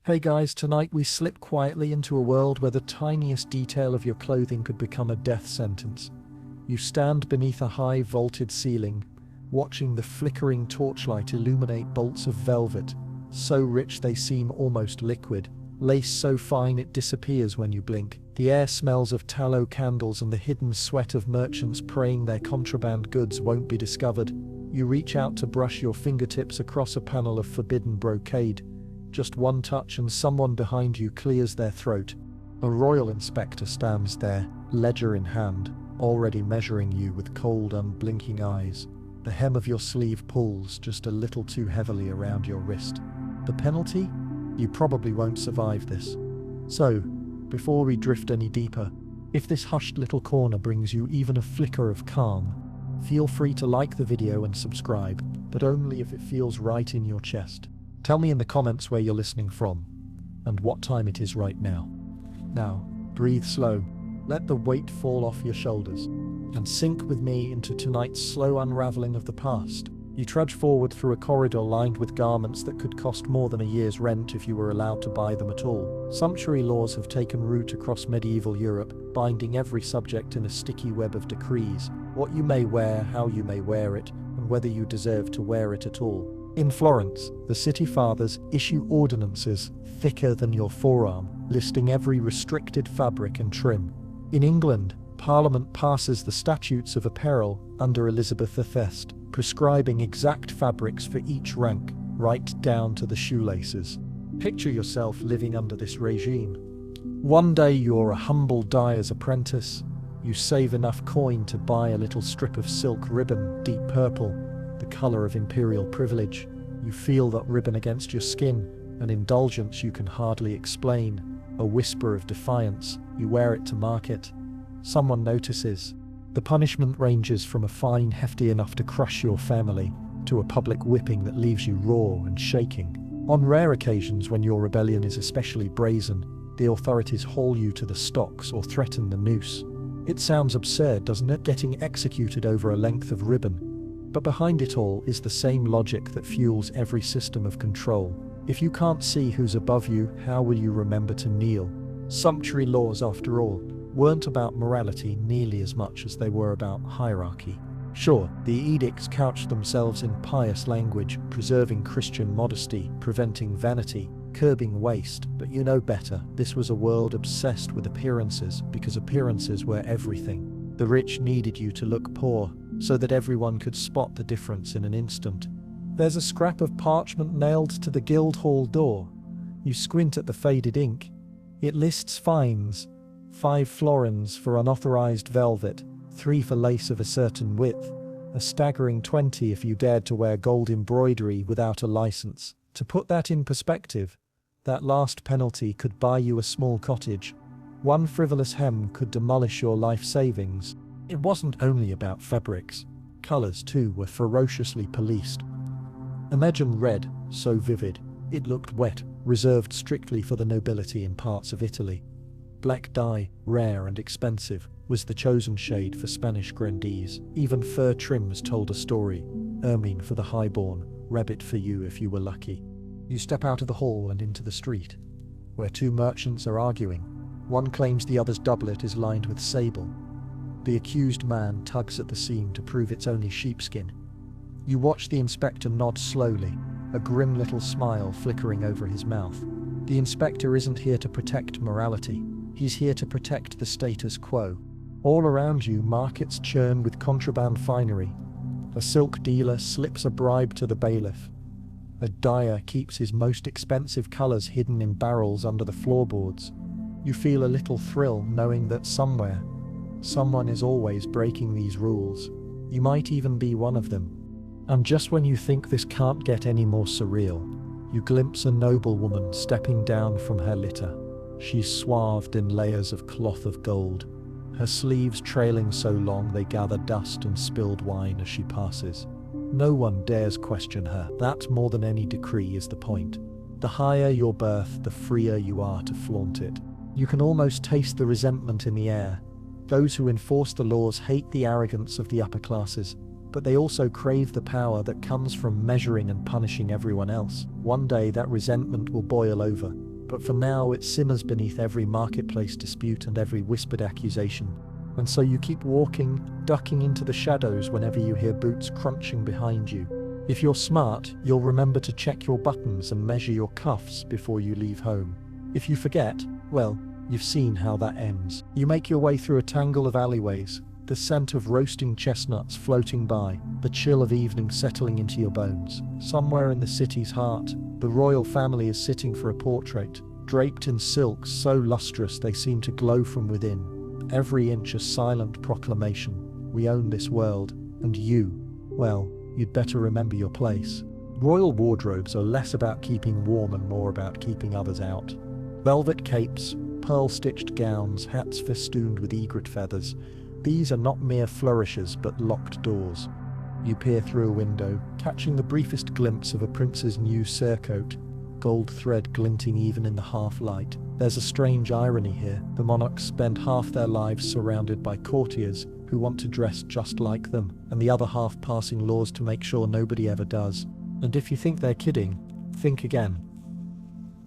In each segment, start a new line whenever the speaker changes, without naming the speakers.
Hey guys, tonight we slip quietly into a world where the tiniest detail of your clothing could become a death sentence. You stand beneath a high vaulted ceiling, watching the flickering torchlight illuminate bolts of velvet, so rich they seem almost liquid, lace so fine it disappears when you blink. The air smells of tallow candles and the hidden sweat of merchants praying their contraband goods won't be discovered. You reach out to brush your fingertips across a panel of forbidden brocade. Just one touch and someone behind you clears their throat. A royal inspector stands there, ledger in hand, already measuring you with cold, unblinking eyes. The hem of your sleeve pulls just a little too heavily around your wrist. The penalty? You probably won't survive this. So, before we drift any deeper, if this hushed little corner brings you even a flicker of calm, feel free to like the video and subscribe, but only if it feels right in your chest. Tell me in the comments where you're listening from, and what time it is right now. Now, breathe slow, let the weight fall off your shoulders, and sink with me into tonight's slow unraveling of the past. You trudge forward through a corridor lined with garments that could cost more than a year's rent if you were allowed to buy them at all. Sumptuary laws have taken root across medieval Europe, binding every subject in a sticky web of decrees. What you may wear, how you may wear it, and whether you deserve to wear it at all. In Florence, the city fathers issue ordinances thicker than your forearm, listing every restricted fabric and trim. In England, Parliament passes the Statutes of Apparel under Elizabeth I, prescribing exact fabrics for each rank, right down to the shoelaces. Picture yourself living under this regime. One day you're a humble dyer's apprentice. You save enough coin to buy a little strip of silk ribbon, deep purple, the color of imperial privilege. You feel that ribbon against your skin, an indulgence you can hardly explain, a whisper of defiance. You wear it to market. Someone notices. The punishment ranges from a fine hefty enough to crush your family, to a public whipping that leaves you raw and shaking. On rare occasions when your rebellion is especially brazen, the authorities haul you to the stocks or threaten the noose. It sounds absurd, doesn't it, getting executed over a length of ribbon? But behind it all is the same logic that fuels every system of control. If you can't see who's above you, how will you remember to kneel? Sumptuary laws, after all, weren't about morality nearly as much as they were about hierarchy. Sure, the edicts couched themselves in pious language, preserving Christian modesty, preventing vanity, curbing waste, but you know better. This was a world obsessed with appearances, because appearances were everything. The rich needed you to look poor, so that everyone could spot the difference in an instant. There's a scrap of parchment nailed to the Guildhall door. You squint at the faded ink. It lists fines: 5 florins for unauthorized velvet, 3 for lace of a certain width, a staggering 20 if you dared to wear gold embroidery without a license. To put that in perspective, that last penalty could buy you a small cottage. One frivolous hem could demolish your life savings. It wasn't only about fabrics. Colors, too, were ferociously policed. Imagine red, so vivid, it looked wet, reserved strictly for the nobility in parts of Italy. Black dye, rare and expensive, was the chosen shade for Spanish grandees. Even fur trims told a story: ermine for the highborn, rabbit for you if you were lucky. You step out of the hall and into the street, where 2 merchants are arguing. One claims the other's doublet is lined with sable. The accused man tugs at the seam to prove it's only sheepskin. You watch the inspector nod slowly, a grim little smile flickering over his mouth. The inspector isn't here to protect morality. He's here to protect the status quo. All around you, markets churn with contraband finery. A silk dealer slips a bribe to the bailiff. A dyer keeps his most expensive colors hidden in barrels under the floorboards. You feel a little thrill knowing that somewhere, someone is always breaking these rules. You might even be one of them. And just when you think this can't get any more surreal, you glimpse a noblewoman stepping down from her litter. She's swathed in layers of cloth of gold, her sleeves trailing so long they gather dust and spilled wine as she passes. No one dares question her. That, more than any decree, is the point. The higher your birth, the freer you are to flaunt it. You can almost taste the resentment in the air. Those who enforce the laws hate the arrogance of the upper classes, but they also crave the power that comes from measuring and punishing everyone else. One day that resentment will boil over, but for now it simmers beneath every marketplace dispute and every whispered accusation. And so you keep walking, ducking into the shadows whenever you hear boots crunching behind you. If you're smart, you'll remember to check your buttons and measure your cuffs before you leave home. If you forget, well, you've seen how that ends. You make your way through a tangle of alleyways, the scent of roasting chestnuts floating by, the chill of evening settling into your bones. Somewhere in the city's heart, the royal family is sitting for a portrait, draped in silks so lustrous they seem to glow from within. Every inch a silent proclamation. We own this world, and you, well, you'd better remember your place. Royal wardrobes are less about keeping warm and more about keeping others out. Velvet capes, pearl-stitched gowns, hats festooned with egret feathers. These are not mere flourishes but locked doors. You peer through a window, catching the briefest glimpse of a prince's new surcoat, gold thread glinting even in the half-light. There's a strange irony here. The monarchs spend half their lives surrounded by courtiers who want to dress just like them, and the other half passing laws to make sure nobody ever does. And if you think they're kidding, think again.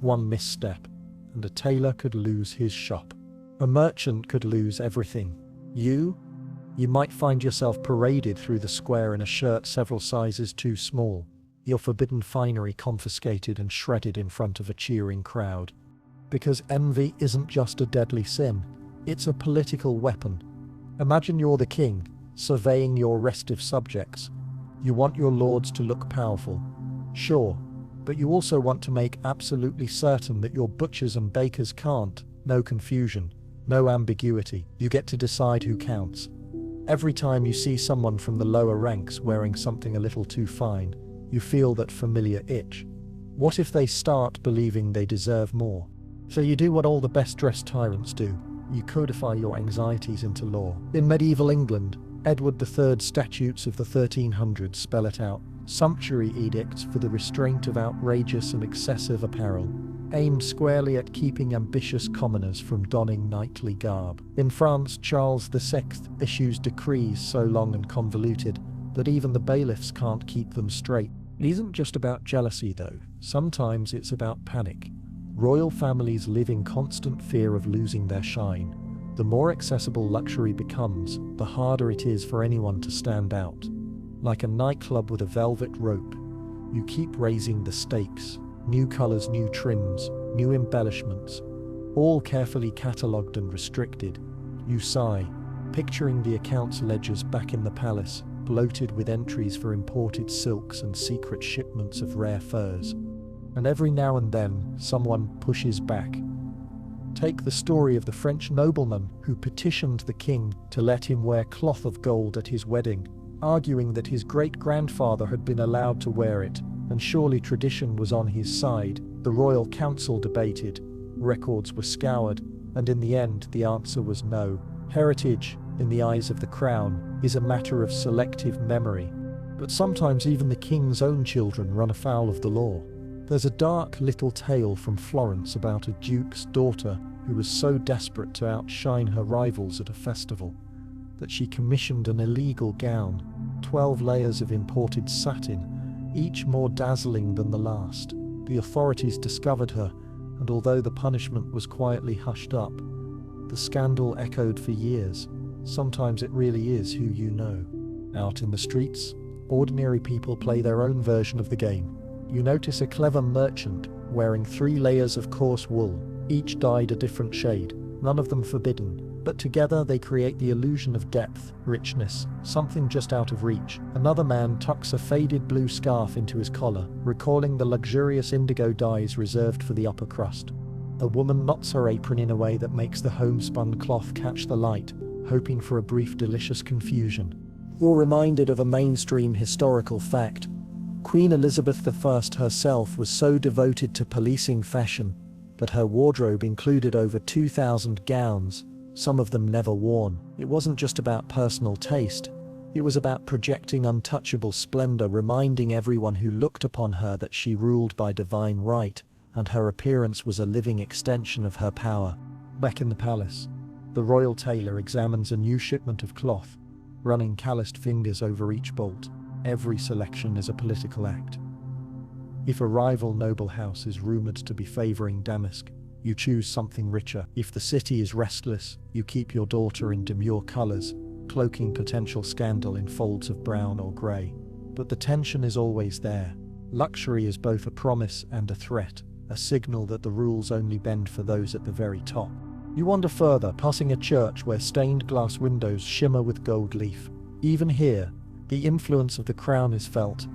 One misstep, and a tailor could lose his shop. A merchant could lose everything. You might find yourself paraded through the square in a shirt several sizes too small, your forbidden finery confiscated and shredded in front of a cheering crowd. Because envy isn't just a deadly sin, it's a political weapon. Imagine you're the king, surveying your restive subjects. You want your lords to look powerful, sure, but you also want to make absolutely certain that your butchers and bakers can't. No confusion, no ambiguity. You get to decide who counts. Every time you see someone from the lower ranks wearing something a little too fine, you feel that familiar itch. What if they start believing they deserve more? So you do what all the best-dressed tyrants do. You codify your anxieties into law. In medieval England, Edward III's statutes of the 1300s spell it out. Sumptuary edicts for the restraint of outrageous and excessive apparel, aimed squarely at keeping ambitious commoners from donning knightly garb. In France, Charles VI issues decrees so long and convoluted that even the bailiffs can't keep them straight. It isn't just about jealousy, though. Sometimes it's about panic. Royal families live in constant fear of losing their shine. The more accessible luxury becomes, the harder it is for anyone to stand out. Like a nightclub with a velvet rope, you keep raising the stakes. New colors, new trims, new embellishments, all carefully catalogued and restricted. You sigh, picturing the accounts ledgers back in the palace, bloated with entries for imported silks and secret shipments of rare furs. And every now and then, someone pushes back. Take the story of the French nobleman who petitioned the king to let him wear cloth of gold at his wedding, arguing that his great-grandfather had been allowed to wear it, and surely tradition was on his side. The royal council debated, records were scoured, and in the end the answer was no. Heritage, in the eyes of the crown, is a matter of selective memory. But sometimes even the king's own children run afoul of the law. There's a dark little tale from Florence about a duke's daughter who was so desperate to outshine her rivals at a festival that she commissioned an illegal gown, 12 layers of imported satin, each more dazzling than the last. The authorities discovered her, and although the punishment was quietly hushed up, the scandal echoed for years. Sometimes it really is who you know. Out in the streets, ordinary people play their own version of the game. You notice a clever merchant wearing 3 layers of coarse wool, each dyed a different shade, none of them forbidden, but together they create the illusion of depth, richness, something just out of reach. Another man tucks a faded blue scarf into his collar, recalling the luxurious indigo dyes reserved for the upper crust. A woman knots her apron in a way that makes the homespun cloth catch the light, hoping for a brief delicious confusion. You're reminded of a mainstream historical fact. Queen Elizabeth I herself was so devoted to policing fashion that her wardrobe included over 2,000 gowns, some of them never worn. It wasn't just about personal taste, it was about projecting untouchable splendor, reminding everyone who looked upon her that she ruled by divine right, and her appearance was a living extension of her power. Back in the palace, the royal tailor examines a new shipment of cloth, running calloused fingers over each bolt. Every selection is a political act. If a rival noble house is rumored to be favoring damask, you choose something richer. If the city is restless, you keep your daughter in demure colors, cloaking potential scandal in folds of brown or gray. But the tension is always there. Luxury is both a promise and a threat, a signal that the rules only bend for those at the very top. You wander further, passing a church where stained glass windows shimmer with gold leaf. Even here, the influence of the crown is felt.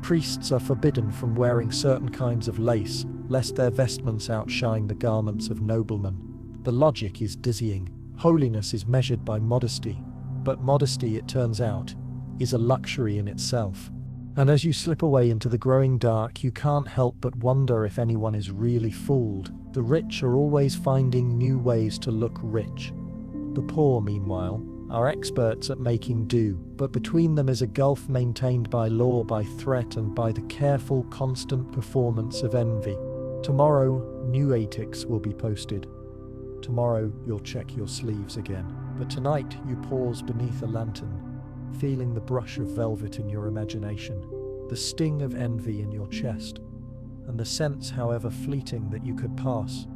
Priests are forbidden from wearing certain kinds of lace, lest their vestments outshine the garments of noblemen. The logic is dizzying. Holiness is measured by modesty, but modesty, it turns out, is a luxury in itself. And as you slip away into the growing dark, you can't help but wonder if anyone is really fooled. The rich are always finding new ways to look rich. The poor, meanwhile, are experts at making do, but between them is a gulf maintained by law, by threat, and by the careful, constant performance of envy. Tomorrow, new ethics will be posted. Tomorrow, you'll check your sleeves again. But tonight, you pause beneath a lantern, feeling the brush of velvet in your imagination, the sting of envy in your chest, and the sense, however fleeting, that you could pass,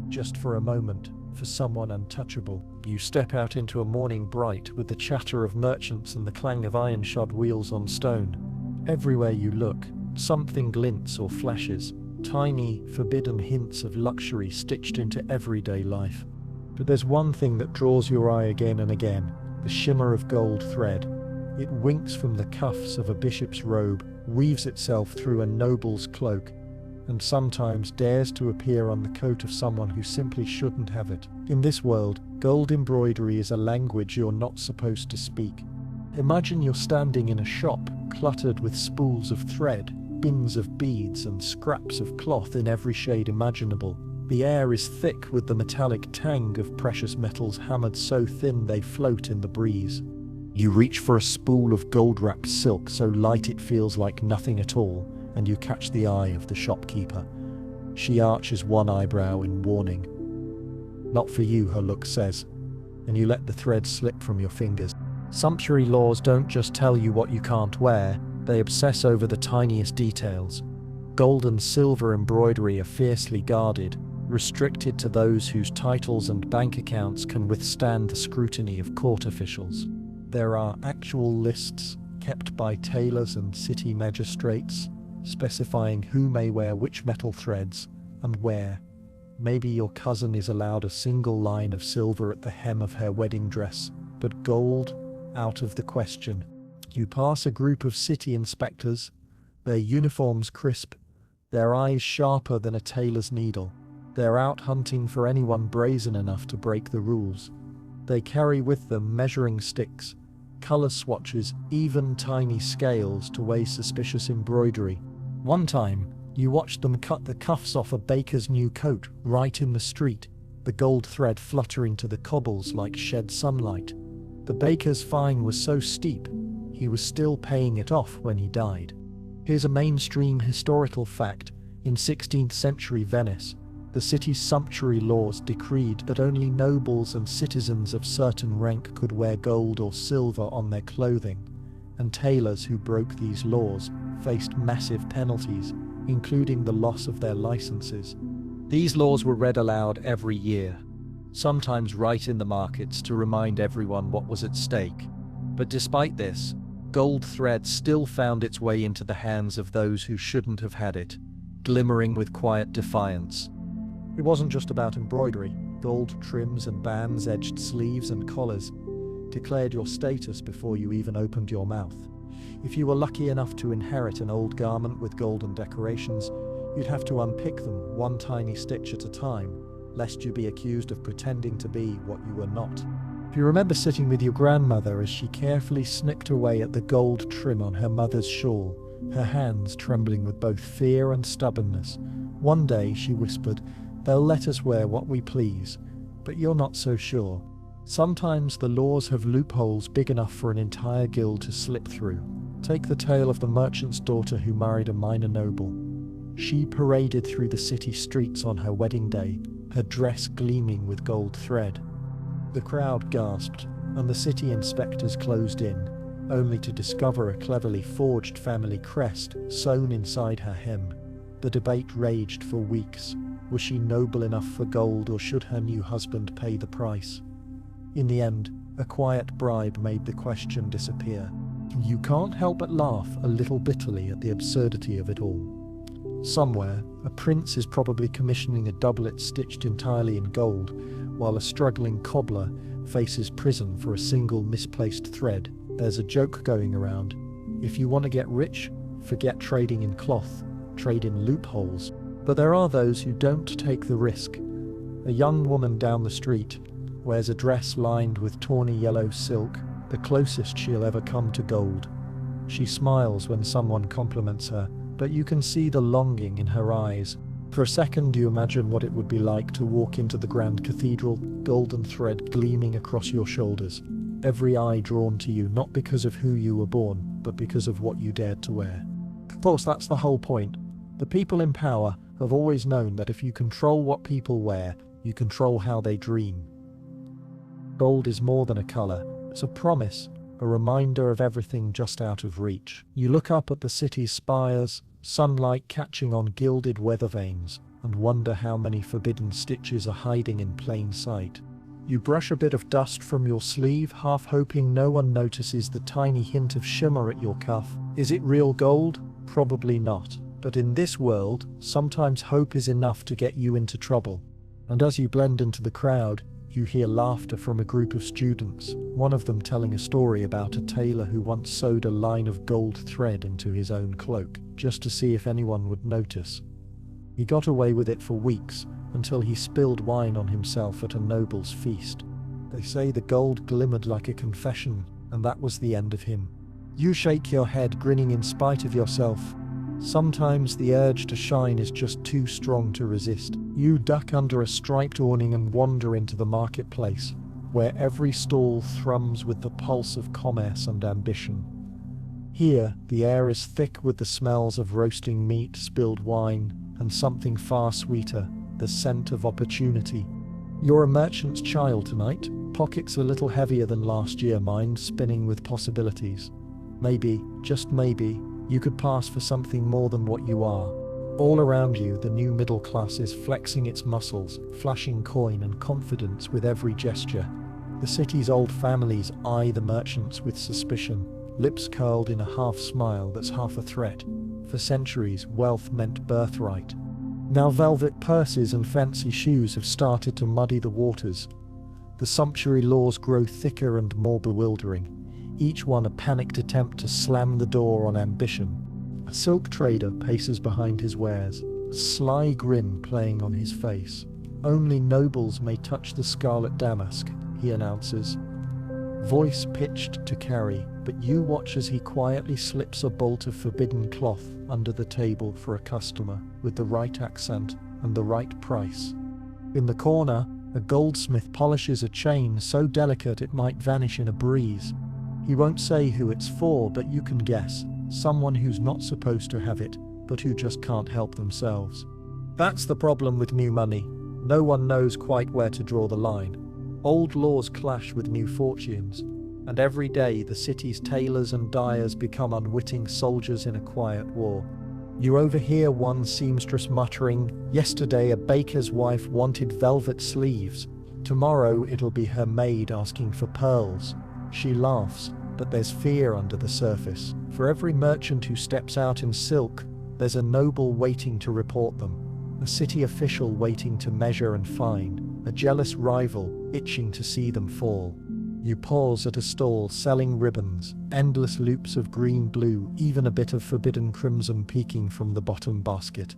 just for a moment, for someone untouchable. You step out into a morning bright with the chatter of merchants and the clang of iron-shod wheels on stone. Everywhere you look, something glints or flashes, tiny, forbidden hints of luxury stitched into everyday life. But there's one thing that draws your eye again and again, the shimmer of gold thread. It winks from the cuffs of a bishop's robe, weaves itself through a noble's cloak, and sometimes dares to appear on the coat of someone who simply shouldn't have it. In this world, gold embroidery is a language you're not supposed to speak. Imagine you're standing in a shop, cluttered with spools of thread, bins of beads, and scraps of cloth in every shade imaginable. The air is thick with the metallic tang of precious metals hammered so thin they float in the breeze. You reach for a spool of gold-wrapped silk so light it feels like nothing at all, and you catch the eye of the shopkeeper. She arches one eyebrow in warning. "Not for you," her look says, and you let the thread slip from your fingers. Sumptuary laws don't just tell you what you can't wear, they obsess over the tiniest details. Gold and silver embroidery are fiercely guarded, restricted to those whose titles and bank accounts can withstand the scrutiny of court officials. There are actual lists kept by tailors and city magistrates, specifying who may wear which metal threads and where. Maybe your cousin is allowed a single line of silver at the hem of her wedding dress, but gold, out of the question. You pass a group of city inspectors, their uniforms crisp, their eyes sharper than a tailor's needle. They're out hunting for anyone brazen enough to break the rules. They carry with them measuring sticks, color swatches, even tiny scales to weigh suspicious embroidery. One time, you watched them cut the cuffs off a baker's new coat right in the street, the gold thread fluttering to the cobbles like shed sunlight. The baker's fine was so steep, he was still paying it off when he died. Here's a mainstream historical fact. In 16th century Venice, the city's sumptuary laws decreed that only nobles and citizens of certain rank could wear gold or silver on their clothing, and tailors who broke these laws faced massive penalties, including the loss of their licenses. These laws were read aloud every year, sometimes right in the markets to remind everyone what was at stake. But despite this, gold thread still found its way into the hands of those who shouldn't have had it, glimmering with quiet defiance. It wasn't just about embroidery. Gold trims and bands, edged sleeves and collars declared your status before you even opened your mouth. If you were lucky enough to inherit an old garment with golden decorations, you'd have to unpick them one tiny stitch at a time, lest you be accused of pretending to be what you were not. If you remember sitting with your grandmother as she carefully snipped away at the gold trim on her mother's shawl, her hands trembling with both fear and stubbornness, one day she whispered, "They'll let us wear what we please, but you're not so sure." Sometimes the laws have loopholes big enough for an entire guild to slip through. Take the tale of the merchant's daughter who married a minor noble. She paraded through the city streets on her wedding day, her dress gleaming with gold thread. The crowd gasped, and the city inspectors closed in, only to discover a cleverly forged family crest sewn inside her hem. The debate raged for weeks. Was she noble enough for gold, or should her new husband pay the price? In the end, a quiet bribe made the question disappear. You can't help but laugh a little bitterly at the absurdity of it all. Somewhere, a prince is probably commissioning a doublet stitched entirely in gold, while a struggling cobbler faces prison for a single misplaced thread. There's a joke going around. If you want to get rich, forget trading in cloth, trade in loopholes. But there are those who don't take the risk. A young woman down the street wears a dress lined with tawny yellow silk, the closest she'll ever come to gold. She smiles when someone compliments her, but you can see the longing in her eyes. For a second you imagine what it would be like to walk into the grand cathedral, golden thread gleaming across your shoulders, every eye drawn to you not because of who you were born, but because of what you dared to wear. Of course, that's the whole point. The people in power have always known that if you control what people wear, you control how they dream. Gold is more than a color, it's a promise, a reminder of everything just out of reach. You look up at the city's spires, sunlight catching on gilded weather vanes, and wonder how many forbidden stitches are hiding in plain sight. You brush a bit of dust from your sleeve, half hoping no one notices the tiny hint of shimmer at your cuff. Is it real gold? Probably not. But in this world, sometimes hope is enough to get you into trouble. And as you blend into the crowd, you hear laughter from a group of students, one of them telling a story about a tailor who once sewed a line of gold thread into his own cloak, just to see if anyone would notice. He got away with it for weeks, until he spilled wine on himself at a noble's feast. They say the gold glimmered like a confession, and that was the end of him. You shake your head, grinning in spite of yourself. Sometimes the urge to shine is just too strong to resist. You duck under a striped awning and wander into the marketplace, where every stall thrums with the pulse of commerce and ambition. Here, the air is thick with the smells of roasting meat, spilled wine, and something far sweeter, the scent of opportunity. You're a merchant's child tonight, pockets a little heavier than last year, mind spinning with possibilities. Maybe, just maybe, you could pass for something more than what you are. All around you, the new middle class is flexing its muscles, flashing coin and confidence with every gesture. The city's old families eye the merchants with suspicion, lips curled in a half smile that's half a threat. For centuries, wealth meant birthright. Now velvet purses and fancy shoes have started to muddy the waters. The sumptuary laws grow thicker and more bewildering, each one a panicked attempt to slam the door on ambition. A silk trader paces behind his wares, a sly grin playing on his face. Only nobles may touch the scarlet damask, he announces, voice pitched to carry, but you watch as he quietly slips a bolt of forbidden cloth under the table for a customer with the right accent and the right price. In the corner, a goldsmith polishes a chain so delicate it might vanish in a breeze. He won't say who it's for, but you can guess. Someone who's not supposed to have it, but who just can't help themselves. That's the problem with new money. No one knows quite where to draw the line. Old laws clash with new fortunes, and every day the city's tailors and dyers become unwitting soldiers in a quiet war. You overhear one seamstress muttering, "Yesterday a baker's wife wanted velvet sleeves. Tomorrow it'll be her maid asking for pearls." She laughs, but there's fear under the surface. For every merchant who steps out in silk, there's a noble waiting to report them, a city official waiting to measure and fine, a jealous rival itching to see them fall. You pause at a stall selling ribbons, endless loops of green-blue, even a bit of forbidden crimson peeking from the bottom basket.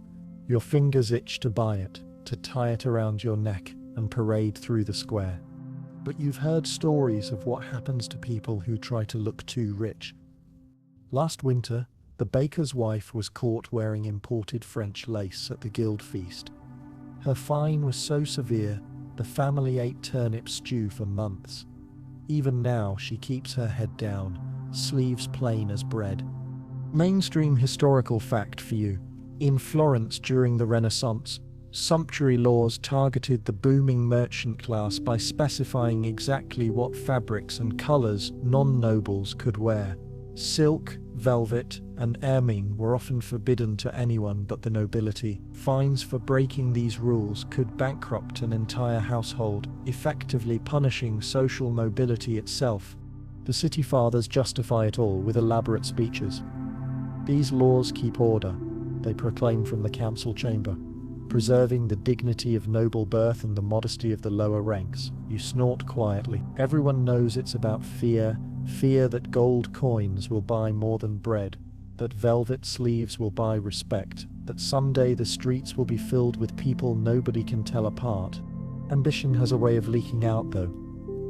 Your fingers itch to buy it, to tie it around your neck and parade through the square. But you've heard stories of what happens to people who try to look too rich. Last winter, the baker's wife was caught wearing imported French lace at the guild feast. Her fine was so severe, the family ate turnip stew for months. Even now, she keeps her head down, sleeves plain as bread. Mainstream historical fact for you. In Florence during the Renaissance, sumptuary laws targeted the booming merchant class by specifying exactly what fabrics and colors non-nobles could wear. Silk, velvet, and ermine were often forbidden to anyone but the nobility. Fines for breaking these rules could bankrupt an entire household, effectively punishing social mobility itself. The city fathers justify it all with elaborate speeches. These laws keep order, they proclaim from the council chamber, preserving the dignity of noble birth and the modesty of the lower ranks. You snort quietly. Everyone knows it's about fear that gold coins will buy more than bread, that velvet sleeves will buy respect, that someday the streets will be filled with people nobody can tell apart. Ambition has a way of leaking out, though.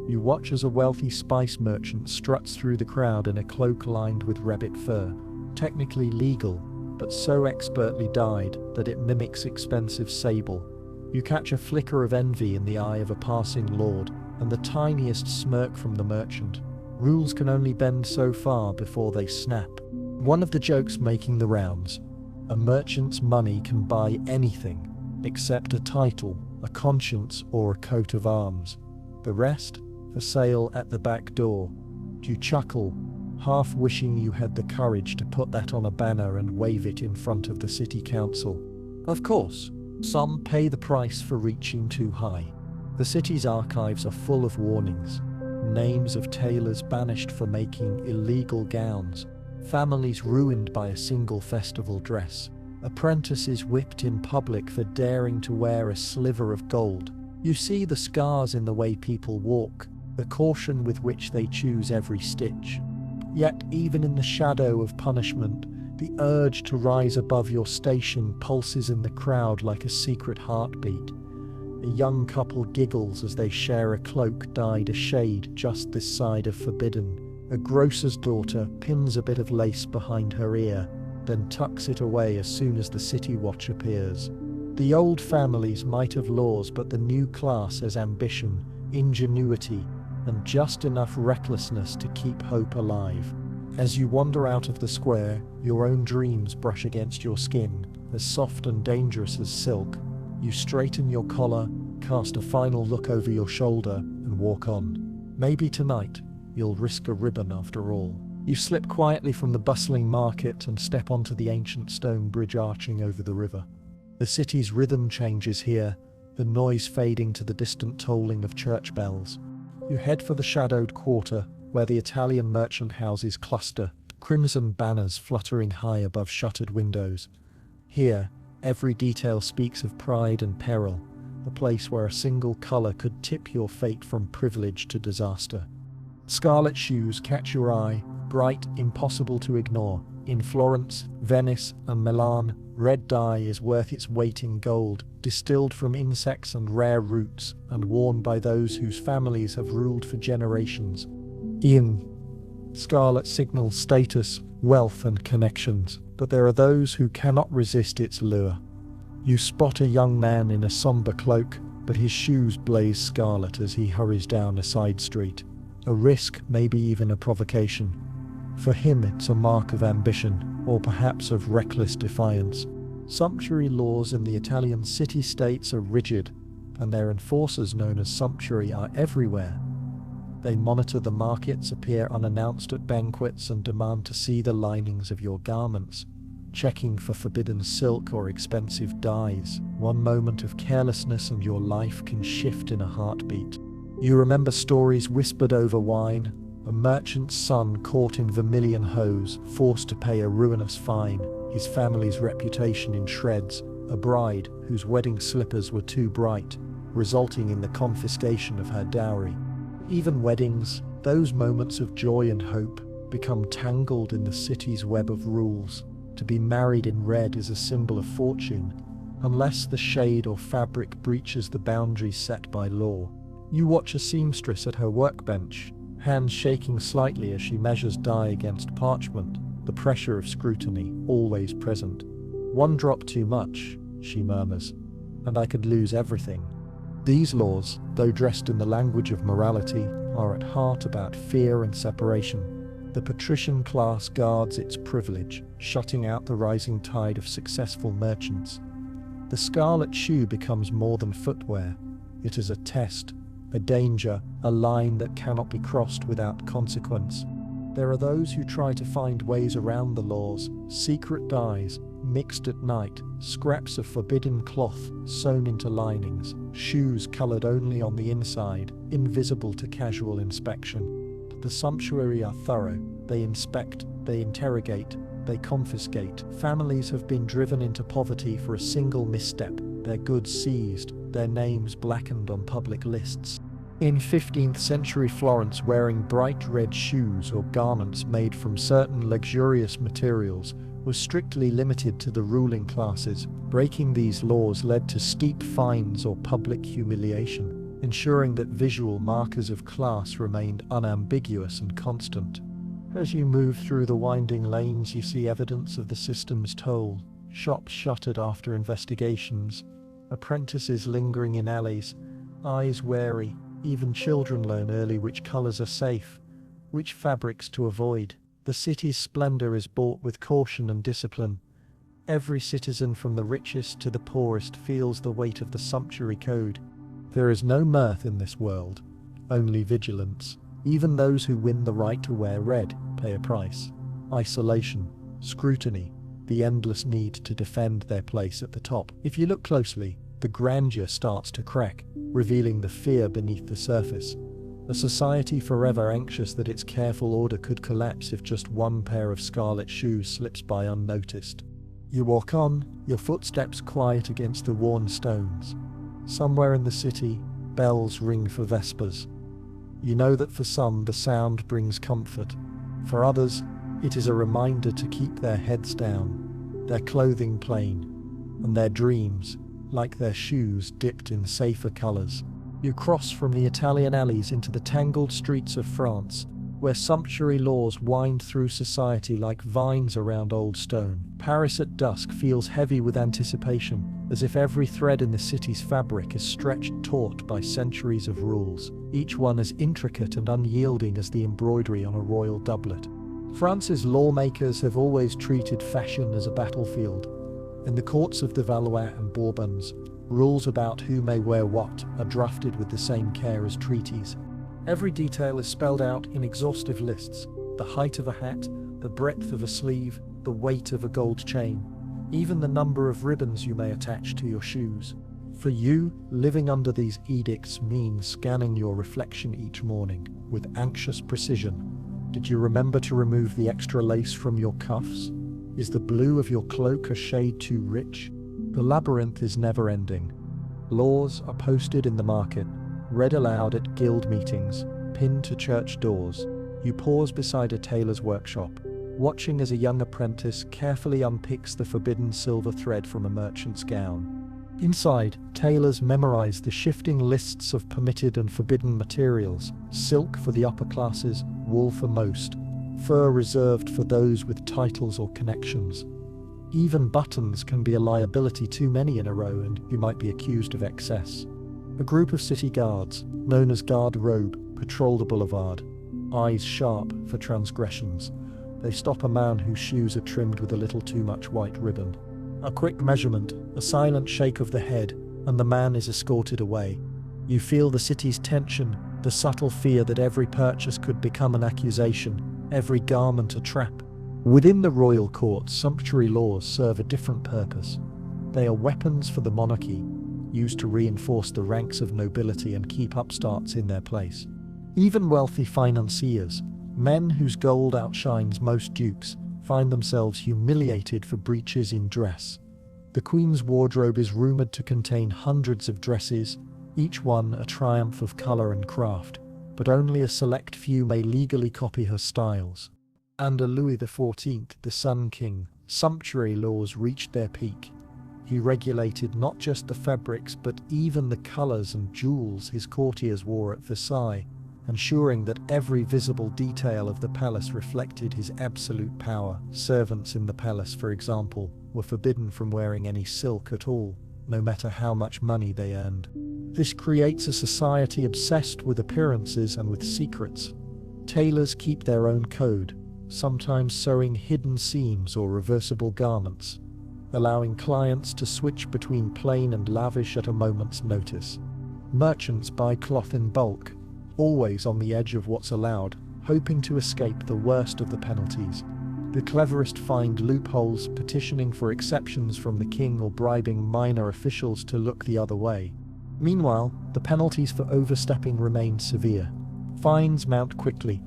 You watch as a wealthy spice merchant struts through the crowd in a cloak lined with rabbit fur, technically legal, but so expertly dyed that it mimics expensive sable. You catch a flicker of envy in the eye of a passing lord, and the tiniest smirk from the merchant. Rules can only bend so far before they snap. One of the jokes making the rounds: a merchant's money can buy anything except a title, a conscience, or a coat of arms. The rest, for sale at the back door. You chuckle, half wishing you had the courage to put that on a banner and wave it in front of the city council. Of course, some pay the price for reaching too high. The city's archives are full of warnings. Names of tailors banished for making illegal gowns, families ruined by a single festival dress, apprentices whipped in public for daring to wear a sliver of gold. You see the scars in the way people walk, the caution with which they choose every stitch. Yet even in the shadow of punishment, the urge to rise above your station pulses in the crowd like a secret heartbeat. A young couple giggles as they share a cloak dyed a shade just this side of forbidden. A grocer's daughter pins a bit of lace behind her ear, then tucks it away as soon as the city watch appears. The old families might have laws, but the new class has ambition, ingenuity, and just enough recklessness to keep hope alive. As you wander out of the square, your own dreams brush against your skin, as soft and dangerous as silk. You straighten your collar, cast a final look over your shoulder, and walk on. Maybe tonight, you'll risk a ribbon after all. You slip quietly from the bustling market and step onto the ancient stone bridge arching over the river. The city's rhythm changes here, the noise fading to the distant tolling of church bells. You head for the shadowed quarter, where the Italian merchant houses cluster, crimson banners fluttering high above shuttered windows. Here, every detail speaks of pride and peril, a place where a single colour could tip your fate from privilege to disaster. Scarlet shoes catch your eye, bright, impossible to ignore. In Florence, Venice, and Milan, red dye is worth its weight in gold, distilled from insects and rare roots, and worn by those whose families have ruled for generations. In scarlet signals status, wealth, and connections, but there are those who cannot resist its lure. You spot a young man in a somber cloak, but his shoes blaze scarlet as he hurries down a side street. A risk, maybe even a provocation. For him, it's a mark of ambition, or perhaps of reckless defiance. Sumptuary laws in the Italian city-states are rigid, and their enforcers, known as Sumptuary, are everywhere. They monitor the markets, appear unannounced at banquets, and demand to see the linings of your garments, checking for forbidden silk or expensive dyes. One moment of carelessness and your life can shift in a heartbeat. You remember stories whispered over wine, a merchant's son caught in vermilion hose, forced to pay a ruinous fine, his family's reputation in shreds, a bride whose wedding slippers were too bright, resulting in the confiscation of her dowry. Even weddings, those moments of joy and hope, become tangled in the city's web of rules. To be married in red is a symbol of fortune, unless the shade or fabric breaches the boundaries set by law. You watch a seamstress at her workbench, hands shaking slightly as she measures dye against parchment, the pressure of scrutiny always present. "One drop too much," she murmurs, "and I could lose everything." These laws, though dressed in the language of morality, are at heart about fear and separation. The patrician class guards its privilege, shutting out the rising tide of successful merchants. The scarlet shoe becomes more than footwear. It is a test, a danger, a line that cannot be crossed without consequence. There are those who try to find ways around the laws, secret dyes, mixed at night, scraps of forbidden cloth sewn into linings, shoes coloured only on the inside, invisible to casual inspection. The Sumptuary are thorough. They inspect, they interrogate, they confiscate. Families have been driven into poverty for a single misstep, their goods seized, their names blackened on public lists. In 15th century Florence, wearing bright red shoes or garments made from certain luxurious materials was strictly limited to the ruling classes. Breaking these laws led to steep fines or public humiliation, ensuring that visual markers of class remained unambiguous and constant. As you move through the winding lanes, you see evidence of the system's toll. Shops shuttered after investigations, apprentices lingering in alleys, eyes wary. Even children learn early which colours are safe, which fabrics to avoid. The city's splendour is bought with caution and discipline. Every citizen, from the richest to the poorest, feels the weight of the sumptuary code. There is no mirth in this world, only vigilance. Even those who win the right to wear red pay a price. Isolation, scrutiny, the endless need to defend their place at the top. If you look closely, the grandeur starts to crack, revealing the fear beneath the surface. A society forever anxious that its careful order could collapse if just one pair of scarlet shoes slips by unnoticed. You walk on, your footsteps quiet against the worn stones. Somewhere in the city, bells ring for vespers. You know that for some the sound brings comfort. For others, it is a reminder to keep their heads down, their clothing plain, and their dreams, like their shoes, dipped in safer colours. You cross from the Italian alleys into the tangled streets of France, where sumptuary laws wind through society like vines around old stone. Paris at dusk feels heavy with anticipation, as if every thread in the city's fabric is stretched taut by centuries of rules, each one as intricate and unyielding as the embroidery on a royal doublet. France's lawmakers have always treated fashion as a battlefield. In the courts of the Valois and Bourbons, rules about who may wear what are drafted with the same care as treaties. Every detail is spelled out in exhaustive lists: the height of a hat, the breadth of a sleeve, the weight of a gold chain, even the number of ribbons you may attach to your shoes. For you, living under these edicts means scanning your reflection each morning with anxious precision. Did you remember to remove the extra lace from your cuffs? Is the blue of your cloak a shade too rich? The labyrinth is never-ending. Laws are posted in the market, read aloud at guild meetings, pinned to church doors. You pause beside a tailor's workshop, watching as a young apprentice carefully unpicks the forbidden silver thread from a merchant's gown. Inside, tailors memorize the shifting lists of permitted and forbidden materials: silk for the upper classes, wool for most, fur reserved for those with titles or connections. Even buttons can be a liability, too many in a row, and you might be accused of excess. A group of city guards, known as Guard Robe, patrol the boulevard, eyes sharp for transgressions. They stop a man whose shoes are trimmed with a little too much white ribbon. A quick measurement, a silent shake of the head, and the man is escorted away. You feel the city's tension, the subtle fear that every purchase could become an accusation, every garment a trap. Within the royal courts, sumptuary laws serve a different purpose. They are weapons for the monarchy, used to reinforce the ranks of nobility and keep upstarts in their place. Even wealthy financiers, men whose gold outshines most dukes, find themselves humiliated for breaches in dress. The Queen's wardrobe is rumoured to contain hundreds of dresses, each one a triumph of colour and craft, but only a select few may legally copy her styles. Under Louis XIV, the Sun King, sumptuary laws reached their peak. He regulated not just the fabrics but even the colours and jewels his courtiers wore at Versailles, ensuring that every visible detail of the palace reflected his absolute power. Servants in the palace, for example, were forbidden from wearing any silk at all, no matter how much money they earned. This creates a society obsessed with appearances and with secrets. Tailors keep their own code, sometimes sewing hidden seams or reversible garments, allowing clients to switch between plain and lavish at a moment's notice. Merchants buy cloth in bulk, always on the edge of what's allowed, hoping to escape the worst of the penalties. The cleverest find loopholes, petitioning for exceptions from the king or bribing minor officials to look the other way. Meanwhile, the penalties for overstepping remain severe. Fines mount quickly.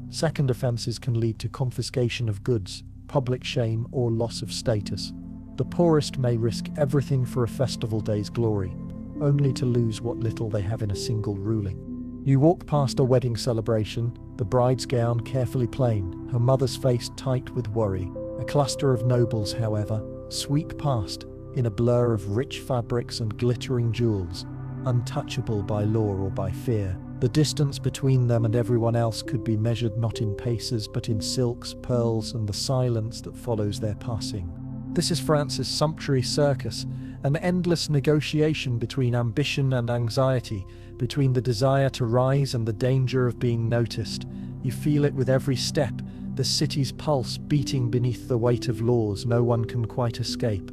Second offences can lead to confiscation of goods, public shame, or loss of status. The poorest may risk everything for a festival day's glory, only to lose what little they have in a single ruling. You walk past a wedding celebration, the bride's gown carefully plain, her mother's face tight with worry. A cluster of nobles, however, sweep past, in a blur of rich fabrics and glittering jewels, untouchable by law or by fear. The distance between them and everyone else could be measured not in paces but in silks, pearls, and the silence that follows their passing. This is France's sumptuary circus, an endless negotiation between ambition and anxiety, between the desire to rise and the danger of being noticed. You feel it with every step, the city's pulse beating beneath the weight of laws no one can quite escape.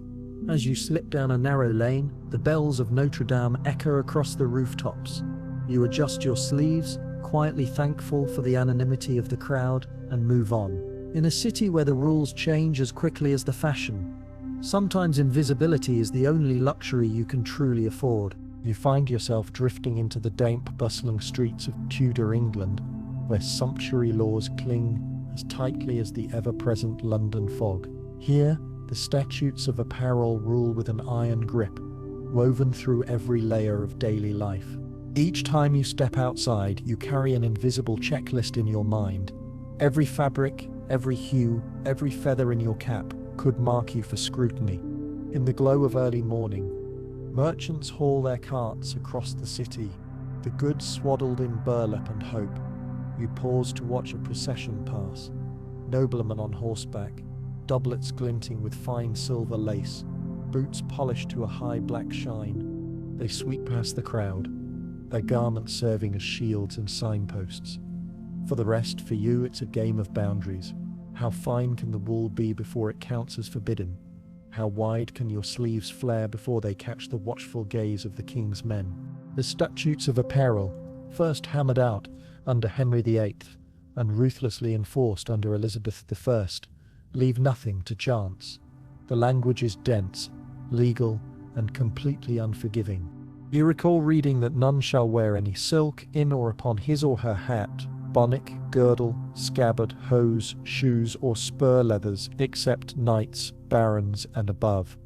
As you slip down a narrow lane, the bells of Notre Dame echo across the rooftops. You adjust your sleeves, quietly thankful for the anonymity of the crowd, and move on. In a city where the rules change as quickly as the fashion, sometimes invisibility is the only luxury you can truly afford. You find yourself drifting into the damp, bustling streets of Tudor England, where sumptuary laws cling as tightly as the ever-present London fog. Here, the statutes of apparel rule with an iron grip, woven through every layer of daily life. Each time you step outside, you carry an invisible checklist in your mind. Every fabric, every hue, every feather in your cap could mark you for scrutiny. In the glow of early morning, merchants haul their carts across the city, the goods swaddled in burlap and hope. You pause to watch a procession pass. Noblemen on horseback, doublets glinting with fine silver lace, boots polished to a high black shine. They sweep past the crowd, their garments serving as shields and signposts. For the rest, for you, it's a game of boundaries. How fine can the wool be before it counts as forbidden? How wide can your sleeves flare before they catch the watchful gaze of the king's men? The statutes of apparel, first hammered out under Henry VIII and ruthlessly enforced under Elizabeth I, leave nothing to chance. The language is dense, legal, and completely unforgiving. You recall reading that none shall wear any silk in or upon his or her hat, bonnet, girdle, scabbard, hose, shoes, or spur leathers, except knights, barons, and above.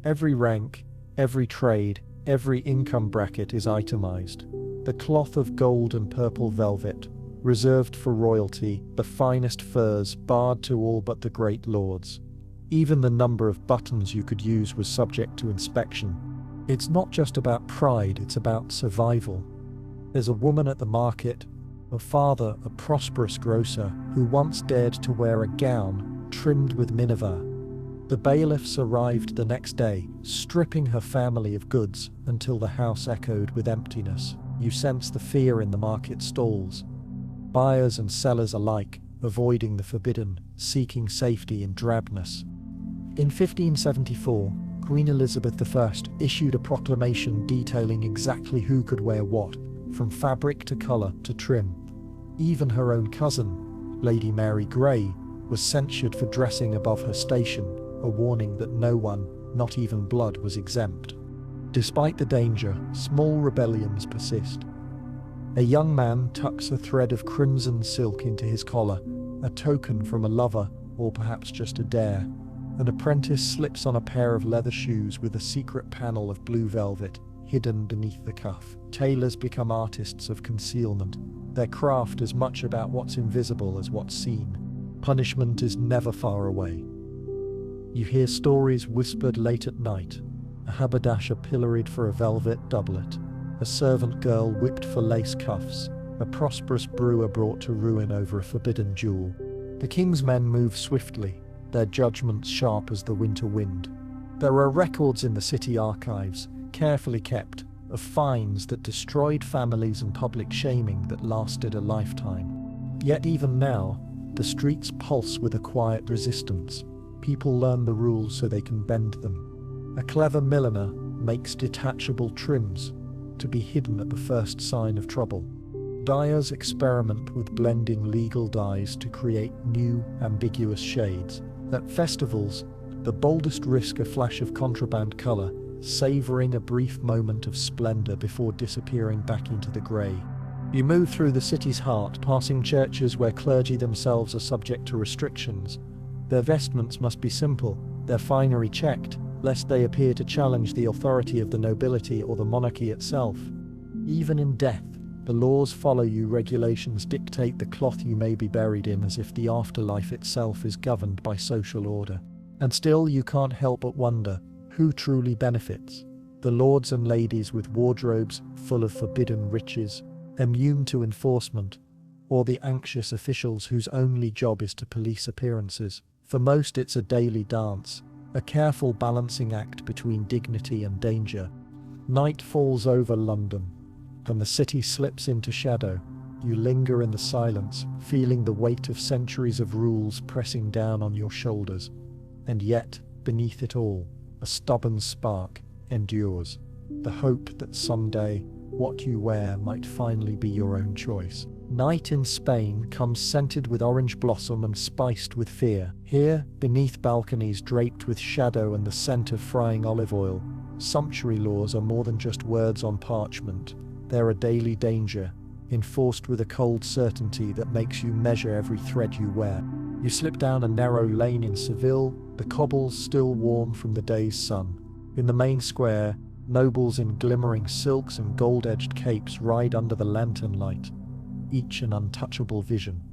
Every rank, every trade, every income bracket is itemized. The cloth of gold and purple velvet, reserved for royalty, the finest furs, barred to all but the great lords. Even the number of buttons you could use was subject to inspection. It's not just about pride, it's about survival. There's a woman at the market, her father a prosperous grocer, who once dared to wear a gown trimmed with miniver. The bailiffs arrived the next day, stripping her family of goods until the house echoed with emptiness. You sense the fear in the market stalls. Buyers and sellers alike, avoiding the forbidden, seeking safety in drabness. In 1574, Queen Elizabeth I issued a proclamation detailing exactly who could wear what, from fabric to colour to trim. Even her own cousin, Lady Mary Grey, was censured for dressing above her station, a warning that no one, not even blood, was exempt. Despite the danger, small rebellions persist. A young man tucks a thread of crimson silk into his collar, a token from a lover, or perhaps just a dare. An apprentice slips on a pair of leather shoes with a secret panel of blue velvet hidden beneath the cuff. Tailors become artists of concealment, their craft as much about what's invisible as what's seen. Punishment is never far away. You hear stories whispered late at night, a haberdasher pilloried for a velvet doublet, a servant girl whipped for lace cuffs, a prosperous brewer brought to ruin over a forbidden jewel. The king's men move swiftly, their judgments sharp as the winter wind. There are records in the city archives, carefully kept, of fines that destroyed families and public shaming that lasted a lifetime. Yet even now, the streets pulse with a quiet resistance. People learn the rules so they can bend them. A clever milliner makes detachable trims to be hidden at the first sign of trouble. Dyers experiment with blending legal dyes to create new, ambiguous shades. At festivals, the boldest risk a flash of contraband color, savoring a brief moment of splendor before disappearing back into the grey. You move through the city's heart, passing churches where clergy themselves are subject to restrictions. Their vestments must be simple, their finery checked, lest they appear to challenge the authority of the nobility or the monarchy itself. Even in death, the laws follow you, regulations dictate the cloth you may be buried in, as if the afterlife itself is governed by social order. And still you can't help but wonder, who truly benefits? The lords and ladies with wardrobes full of forbidden riches, immune to enforcement, or the anxious officials whose only job is to police appearances? For most it's a daily dance, a careful balancing act between dignity and danger. Night falls over London, and the city slips into shadow. You linger in the silence, feeling the weight of centuries of rules pressing down on your shoulders. And yet, beneath it all, a stubborn spark endures, the hope that someday what you wear might finally be your own choice. Night in Spain comes scented with orange blossom and spiced with fear. Here, beneath balconies draped with shadow and the scent of frying olive oil, sumptuary laws are more than just words on parchment. They're a daily danger, enforced with a cold certainty that makes you measure every thread you wear. You slip down a narrow lane in Seville, the cobbles still warm from the day's sun. In the main square, nobles in glimmering silks and gold-edged capes ride under the lantern light, each an untouchable vision.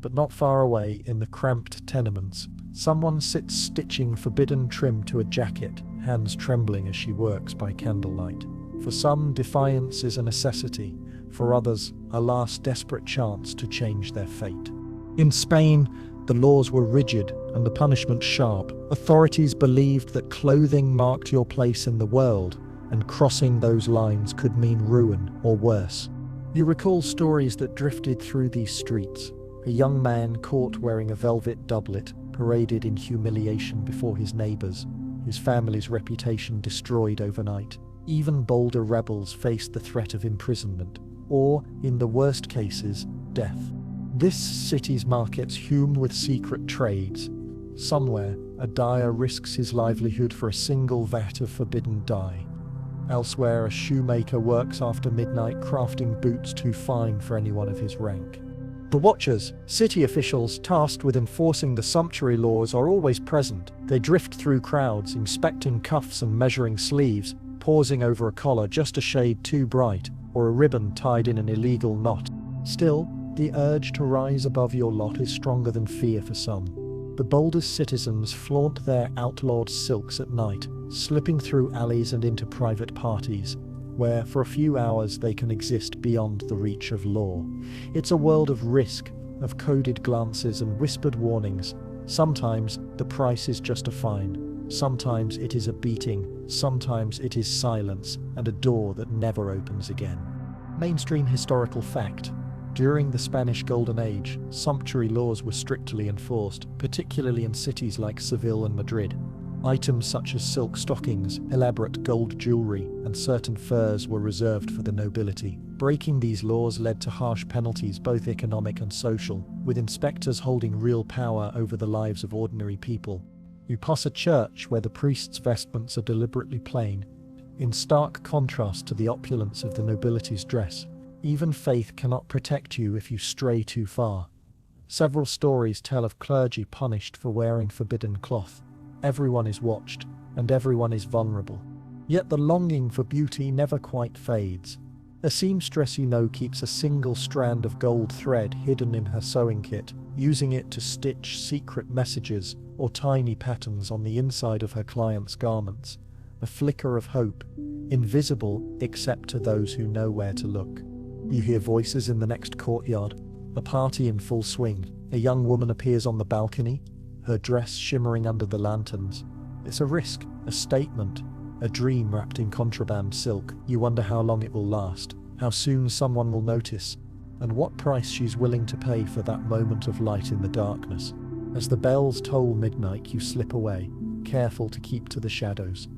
But not far away, in the cramped tenements, someone sits stitching forbidden trim to a jacket, hands trembling as she works by candlelight. For some, defiance is a necessity. For others, a last desperate chance to change their fate. In Spain, the laws were rigid and the punishment sharp. Authorities believed that clothing marked your place in the world, and crossing those lines could mean ruin or worse. You recall stories that drifted through these streets. A young man caught wearing a velvet doublet, paraded in humiliation before his neighbors, his family's reputation destroyed overnight. Even bolder rebels faced the threat of imprisonment, or, in the worst cases, death. This city's markets hume with secret trades. Somewhere, a dyer risks his livelihood for a single vat of forbidden dye. Elsewhere, a shoemaker works after midnight crafting boots too fine for anyone of his rank. The watchers, city officials tasked with enforcing the sumptuary laws, are always present. They drift through crowds, inspecting cuffs and measuring sleeves, pausing over a collar just a shade too bright, or a ribbon tied in an illegal knot. Still, the urge to rise above your lot is stronger than fear for some. The boldest citizens flaunt their outlawed silks at night, slipping through alleys and into private parties, where for a few hours they can exist beyond the reach of law. It's a world of risk, of coded glances and whispered warnings. Sometimes the price is just a fine, sometimes it is a beating, sometimes it is silence and a door that never opens again. Mainstream historical fact. During the Spanish Golden Age, sumptuary laws were strictly enforced, particularly in cities like Seville and Madrid. Items such as silk stockings, elaborate gold jewelry, and certain furs were reserved for the nobility. Breaking these laws led to harsh penalties, both economic and social, with inspectors holding real power over the lives of ordinary people. You pass a church where the priest's vestments are deliberately plain, in stark contrast to the opulence of the nobility's dress. Even faith cannot protect you if you stray too far. Several stories tell of clergy punished for wearing forbidden cloth. Everyone is watched, and everyone is vulnerable. Yet the longing for beauty never quite fades. A seamstress you know keeps a single strand of gold thread hidden in her sewing kit, using it to stitch secret messages or tiny patterns on the inside of her clients' garments. A flicker of hope, invisible except to those who know where to look. You hear voices in the next courtyard, a party in full swing. A young woman appears on the balcony, her dress shimmering under the lanterns. It's a risk, a statement, a dream wrapped in contraband silk. You wonder how long it will last, how soon someone will notice, and what price she's willing to pay for that moment of light in the darkness. As the bells toll midnight, you slip away, careful to keep to the shadows.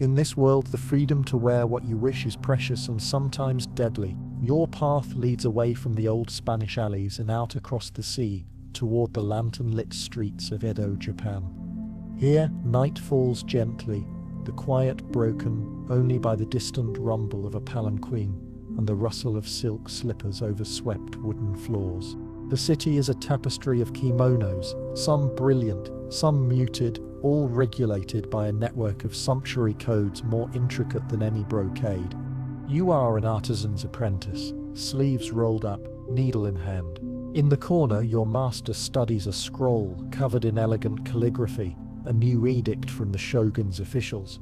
In this world, the freedom to wear what you wish is precious and sometimes deadly. Your path leads away from the old Spanish alleys and out across the sea toward the lantern-lit streets of Edo, Japan. Here, night falls gently, the quiet broken only by the distant rumble of a palanquin and the rustle of silk slippers over swept wooden floors. The city is a tapestry of kimonos, some brilliant, some muted, all regulated by a network of sumptuary codes more intricate than any brocade. You are an artisan's apprentice, sleeves rolled up, needle in hand. In the corner, your master studies a scroll covered in elegant calligraphy, a new edict from the shogun's officials.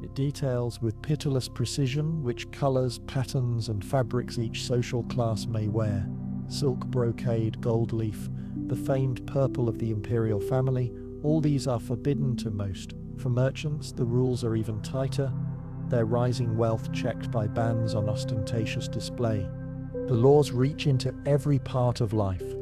It details with pitiless precision which colors, patterns, and fabrics each social class may wear. Silk brocade, gold leaf, the famed purple of the imperial family, all these are forbidden to most. For merchants, the rules are even tighter, their rising wealth checked by bans on ostentatious display. The laws reach into every part of life.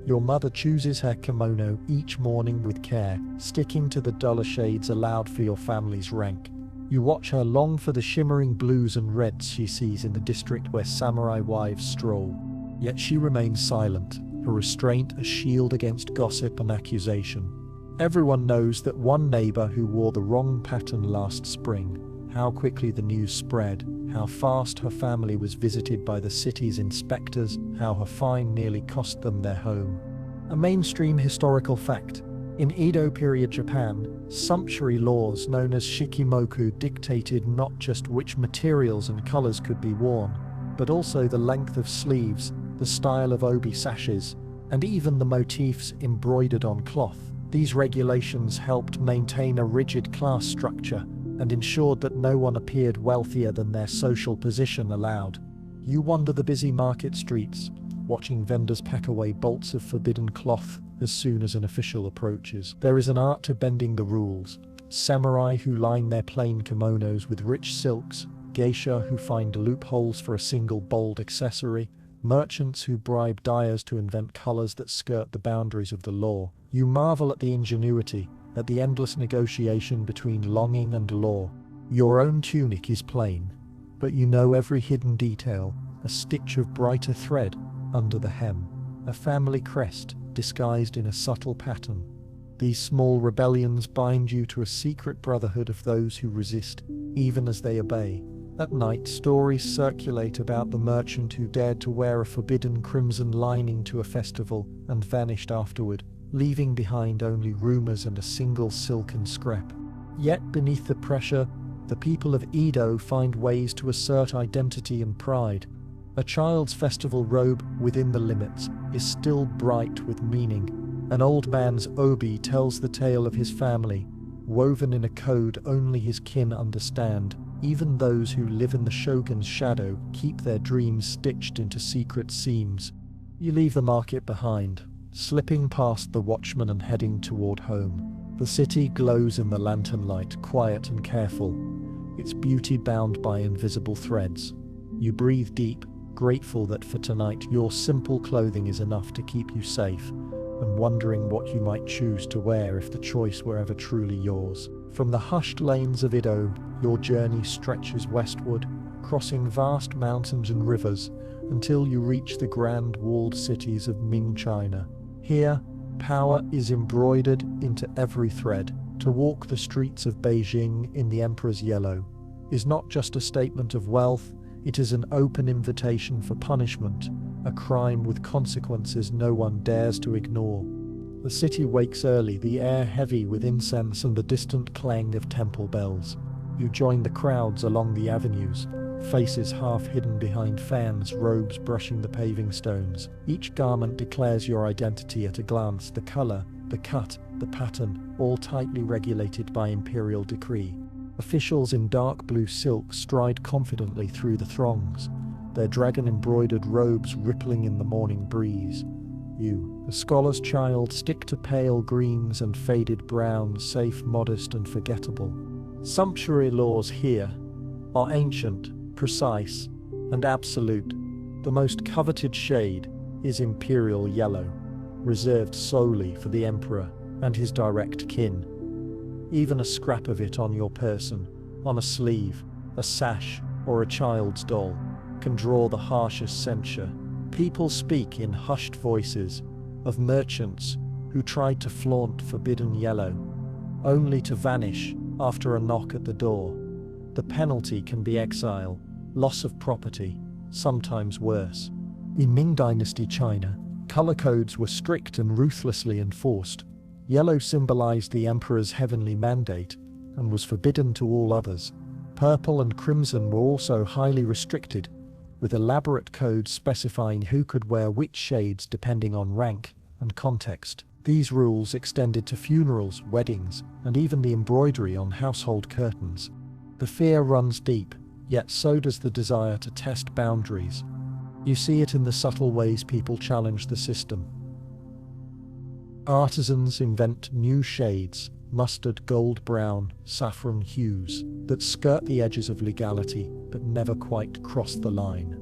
Your mother chooses her kimono each morning with care, sticking to the duller shades allowed for your family's rank. You watch her long for the shimmering blues and reds she sees in the district where samurai wives stroll. Yet she remains silent, her restraint a shield against gossip and accusation. Everyone knows that one neighbor who wore the wrong pattern last spring, how quickly the news spread, how fast her family was visited by the city's inspectors, how her fine nearly cost them their home. A mainstream historical fact. In Edo period Japan, sumptuary laws known as shikimoku dictated not just which materials and colors could be worn, but also the length of sleeves, the style of obi sashes, and even the motifs embroidered on cloth. These regulations helped maintain a rigid class structure and ensured that no one appeared wealthier than their social position allowed. You wander the busy market streets, watching vendors pack away bolts of forbidden cloth as soon as an official approaches. There is an art to bending the rules. Samurai who line their plain kimonos with rich silks, geisha who find loopholes for a single bold accessory, merchants who bribe dyers to invent colors that skirt the boundaries of the law. You marvel at the ingenuity, at the endless negotiation between longing and law. Your own tunic is plain, but you know every hidden detail, a stitch of brighter thread under the hem, a family crest disguised in a subtle pattern. These small rebellions bind you to a secret brotherhood of those who resist, even as they obey. At night, stories circulate about the merchant who dared to wear a forbidden crimson lining to a festival and vanished afterward, leaving behind only rumors and a single silken scrap. Yet beneath the pressure, the people of Edo find ways to assert identity and pride. A child's festival robe, within the limits, is still bright with meaning. An old man's obi tells the tale of his family, woven in a code only his kin understand. Even those who live in the shogun's shadow keep their dreams stitched into secret seams. You leave the market behind, slipping past the watchman and heading toward home. The city glows in the lantern light, quiet and careful, its beauty bound by invisible threads. You breathe deep, grateful that for tonight your simple clothing is enough to keep you safe, and wondering what you might choose to wear if the choice were ever truly yours. From the hushed lanes of Edo, your journey stretches westward, crossing vast mountains and rivers, until you reach the grand walled cities of Ming China. Here, power is embroidered into every thread. To walk the streets of Beijing in the emperor's yellow is not just a statement of wealth, it is an open invitation for punishment, a crime with consequences no one dares to ignore. The city wakes early, the air heavy with incense and the distant clang of temple bells. You join the crowds along the avenues, faces half hidden behind fans, robes brushing the paving stones. Each garment declares your identity at a glance, the color, the cut, the pattern, all tightly regulated by imperial decree. Officials in dark blue silk stride confidently through the throngs, their dragon-embroidered robes rippling in the morning breeze. You, the scholar's child, stick to pale greens and faded browns, safe, modest, and forgettable. Sumptuary laws here are ancient, precise, and absolute. The most coveted shade is imperial yellow, reserved solely for the emperor and his direct kin. Even a scrap of it on your person, on a sleeve, a sash, or a child's doll, can draw the harshest censure. People speak in hushed voices of merchants who tried to flaunt forbidden yellow, only to vanish after a knock at the door. The penalty can be exile, loss of property, sometimes worse. In Ming Dynasty China, color codes were strict and ruthlessly enforced. Yellow symbolized the emperor's heavenly mandate and was forbidden to all others. Purple and crimson were also highly restricted, with elaborate codes specifying who could wear which shades depending on rank and context. These rules extended to funerals, weddings, and even the embroidery on household curtains. The fear runs deep, yet so does the desire to test boundaries. You see it in the subtle ways people challenge the system. Artisans invent new shades, mustard, gold, brown, saffron hues, that skirt the edges of legality but never quite cross the line.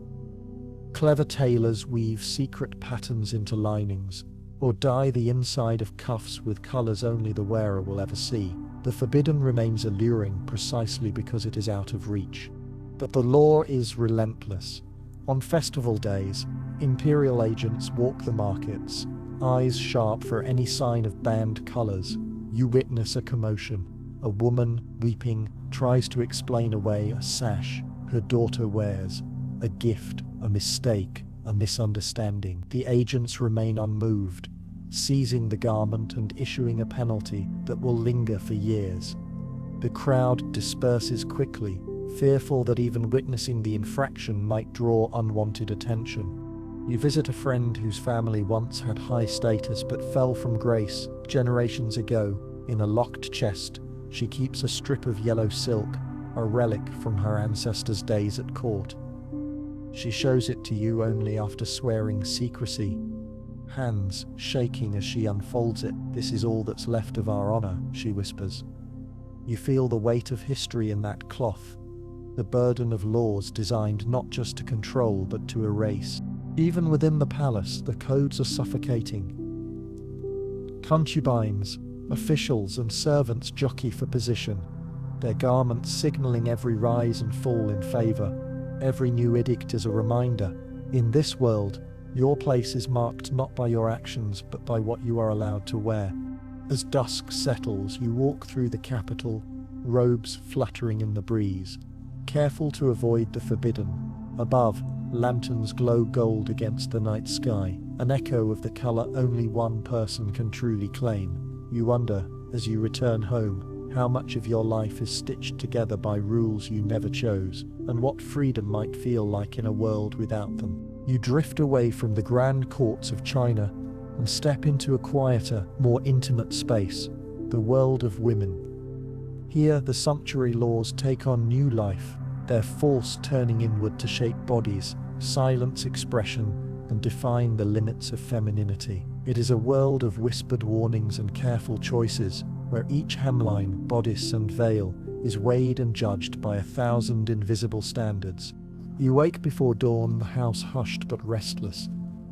Clever tailors weave secret patterns into linings, or dye the inside of cuffs with colors only the wearer will ever see. The forbidden remains alluring precisely because it is out of reach. But the law is relentless. On festival days, imperial agents walk the markets, eyes sharp for any sign of banned colors. You witness a commotion. A woman, weeping, tries to explain away a sash her daughter wears. A gift, a mistake, a misunderstanding. The agents remain unmoved, seizing the garment and issuing a penalty that will linger for years. The crowd disperses quickly, fearful that even witnessing the infraction might draw unwanted attention. You visit a friend whose family once had high status but fell from grace generations ago. In a locked chest, she keeps a strip of yellow silk, a relic from her ancestors' days at court. She shows it to you only after swearing secrecy, hands shaking as she unfolds it. "This is all that's left of our honor," she whispers. You feel the weight of history in that cloth, the burden of laws designed not just to control but to erase. Even within the palace, the codes are suffocating. Concubines, officials and servants jockey for position, their garments signaling every rise and fall in favor. Every new edict is a reminder. In this world, your place is marked not by your actions but by what you are allowed to wear. As dusk settles, you walk through the capital, robes fluttering in the breeze, careful to avoid the forbidden. Above, lanterns glow gold against the night sky, an echo of the color only one person can truly claim. You wonder, as you return home, how much of your life is stitched together by rules you never chose, and what freedom might feel like in a world without them. You drift away from the grand courts of China and step into a quieter, more intimate space, the world of women. Here, the sumptuary laws take on new life, their force turning inward to shape bodies, silence expression, and define the limits of femininity. It is a world of whispered warnings and careful choices, where each hemline, bodice, and veil is weighed and judged by 1,000 invisible standards. You wake before dawn, the house hushed but restless.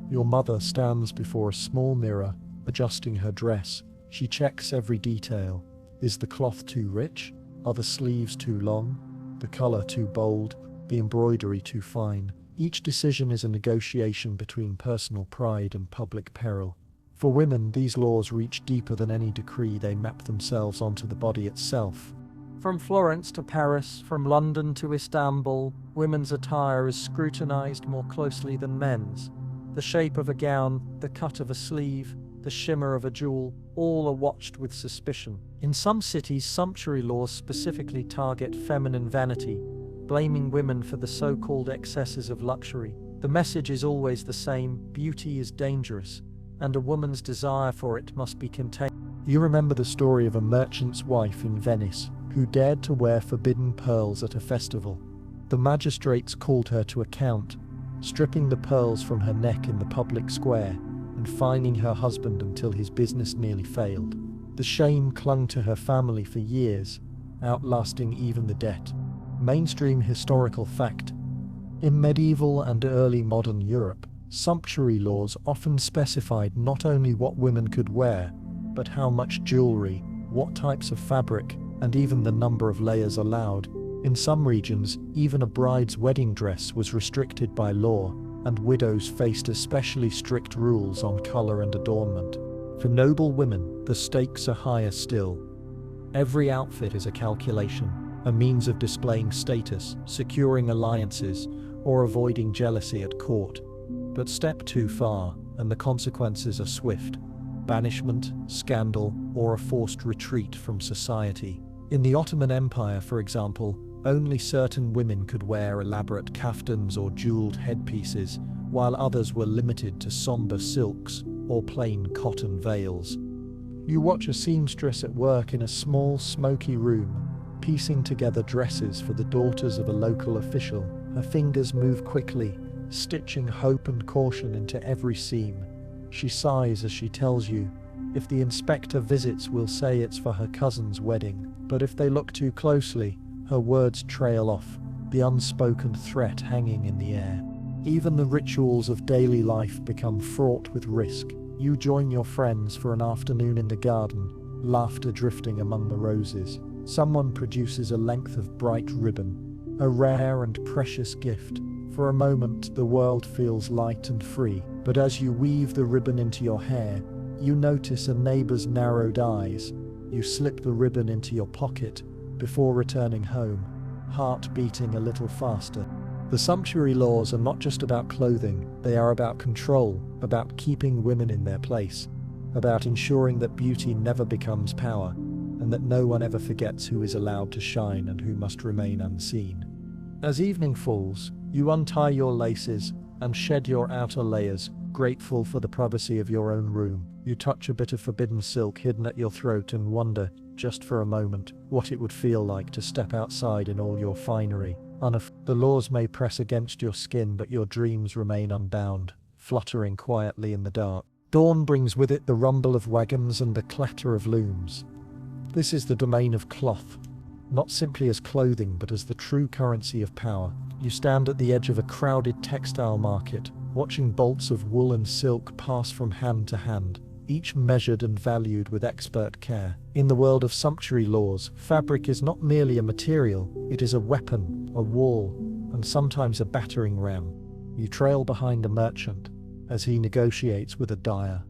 Your mother stands before a small mirror, adjusting her dress. She checks every detail. Is the cloth too rich? Are the sleeves too long? The color too bold? The embroidery too fine? Each decision is a negotiation between personal pride and public peril. For women, these laws reach deeper than any decree. They map themselves onto the body itself. From Florence to Paris, from London to Istanbul, women's attire is scrutinized more closely than men's. The shape of a gown, the cut of a sleeve, the shimmer of a jewel, all are watched with suspicion. In some cities, sumptuary laws specifically target feminine vanity, blaming women for the so-called excesses of luxury. The message is always the same: beauty is dangerous, and a woman's desire for it must be contained. You remember the story of a merchant's wife in Venice who dared to wear forbidden pearls at a festival. The magistrates called her to account, stripping the pearls from her neck in the public square and fining her husband until his business nearly failed. The shame clung to her family for years, outlasting even the debt. Mainstream historical fact: in medieval and early modern Europe, sumptuary laws often specified not only what women could wear, but how much jewelry, what types of fabric, and even the number of layers allowed. In some regions, even a bride's wedding dress was restricted by law, and widows faced especially strict rules on color and adornment. For noble women, the stakes are higher still. Every outfit is a calculation, a means of displaying status, securing alliances, or avoiding jealousy at court. But step too far, and the consequences are swift: banishment, scandal, or a forced retreat from society. In the Ottoman Empire, for example, only certain women could wear elaborate kaftans or jeweled headpieces, while others were limited to somber silks or plain cotton veils. You watch a seamstress at work in a small, smoky room, piecing together dresses for the daughters of a local official. Her fingers move quickly, stitching hope and caution into every seam. She sighs as she tells you, if the inspector visits, we'll say it's for her cousin's wedding. But if they look too closely, her words trail off, the unspoken threat hanging in the air. Even the rituals of daily life become fraught with risk. You join your friends for an afternoon in the garden, laughter drifting among the roses. Someone produces a length of bright ribbon, a rare and precious gift. For a moment, the world feels light and free, but as you weave the ribbon into your hair, you notice a neighbor's narrowed eyes. You slip the ribbon into your pocket before returning home, heart beating a little faster. The sumptuary laws are not just about clothing, they are about control, about keeping women in their place, about ensuring that beauty never becomes power, and that no one ever forgets who is allowed to shine and who must remain unseen. As evening falls, you untie your laces and shed your outer layers, grateful for the privacy of your own room. You touch a bit of forbidden silk hidden at your throat and wonder, just for a moment, what it would feel like to step outside in all your finery. The laws may press against your skin, but your dreams remain unbound, fluttering quietly in the dark. Dawn brings with it the rumble of wagons and the clatter of looms. This is the domain of cloth, not simply as clothing but as the true currency of power. You stand at the edge of a crowded textile market, watching bolts of wool and silk pass from hand to hand, each measured and valued with expert care. In the world of sumptuary laws, fabric is not merely a material, it is a weapon, a wall, and sometimes a battering ram. You trail behind a merchant as he negotiates with a dyer.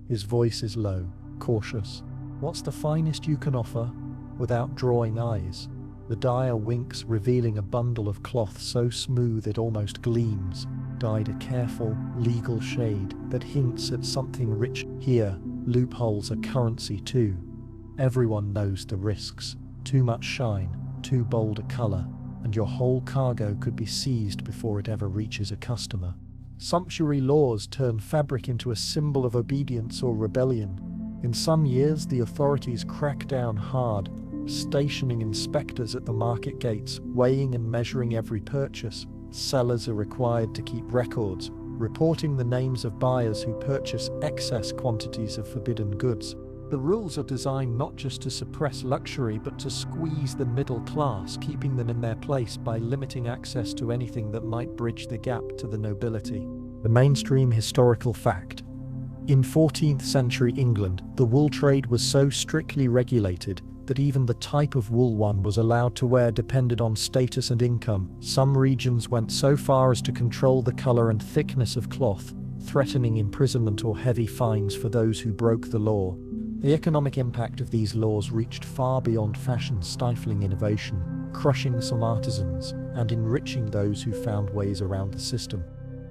His voice is low, cautious. What's the finest you can offer? Without drawing eyes. The dyer winks, revealing a bundle of cloth so smooth it almost gleams, dyed a careful, legal shade that hints at something rich. Here, loopholes are currency too. Everyone knows the risks. Too much shine, too bold a color, and your whole cargo could be seized before it ever reaches a customer. Sumptuary laws turn fabric into a symbol of obedience or rebellion. In some years, the authorities crack down hard, stationing inspectors at the market gates, weighing and measuring every purchase. Sellers are required to keep records, reporting the names of buyers who purchase excess quantities of forbidden goods. The rules are designed not just to suppress luxury but to squeeze the middle class, keeping them in their place by limiting access to anything that might bridge the gap to the nobility. The mainstream historical fact. In 14th century England, the wool trade was so strictly regulated that even the type of wool one was allowed to wear depended on status and income. Some regions went so far as to control the color and thickness of cloth, threatening imprisonment or heavy fines for those who broke the law. The economic impact of these laws reached far beyond fashion, stifling innovation, crushing some artisans, and enriching those who found ways around the system.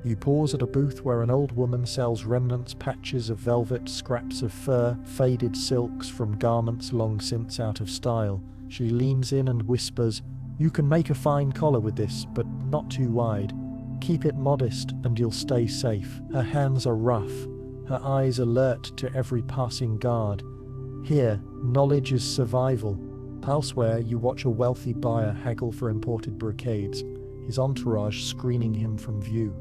You pause at a booth where an old woman sells remnants, patches of velvet, scraps of fur, faded silks from garments long since out of style. She leans in and whispers, "You can make a fine collar with this, but not too wide. Keep it modest and you'll stay safe." Her hands are rough, her eyes alert to every passing guard. Here, knowledge is survival. Elsewhere, you watch a wealthy buyer haggle for imported brocades, his entourage screening him from view.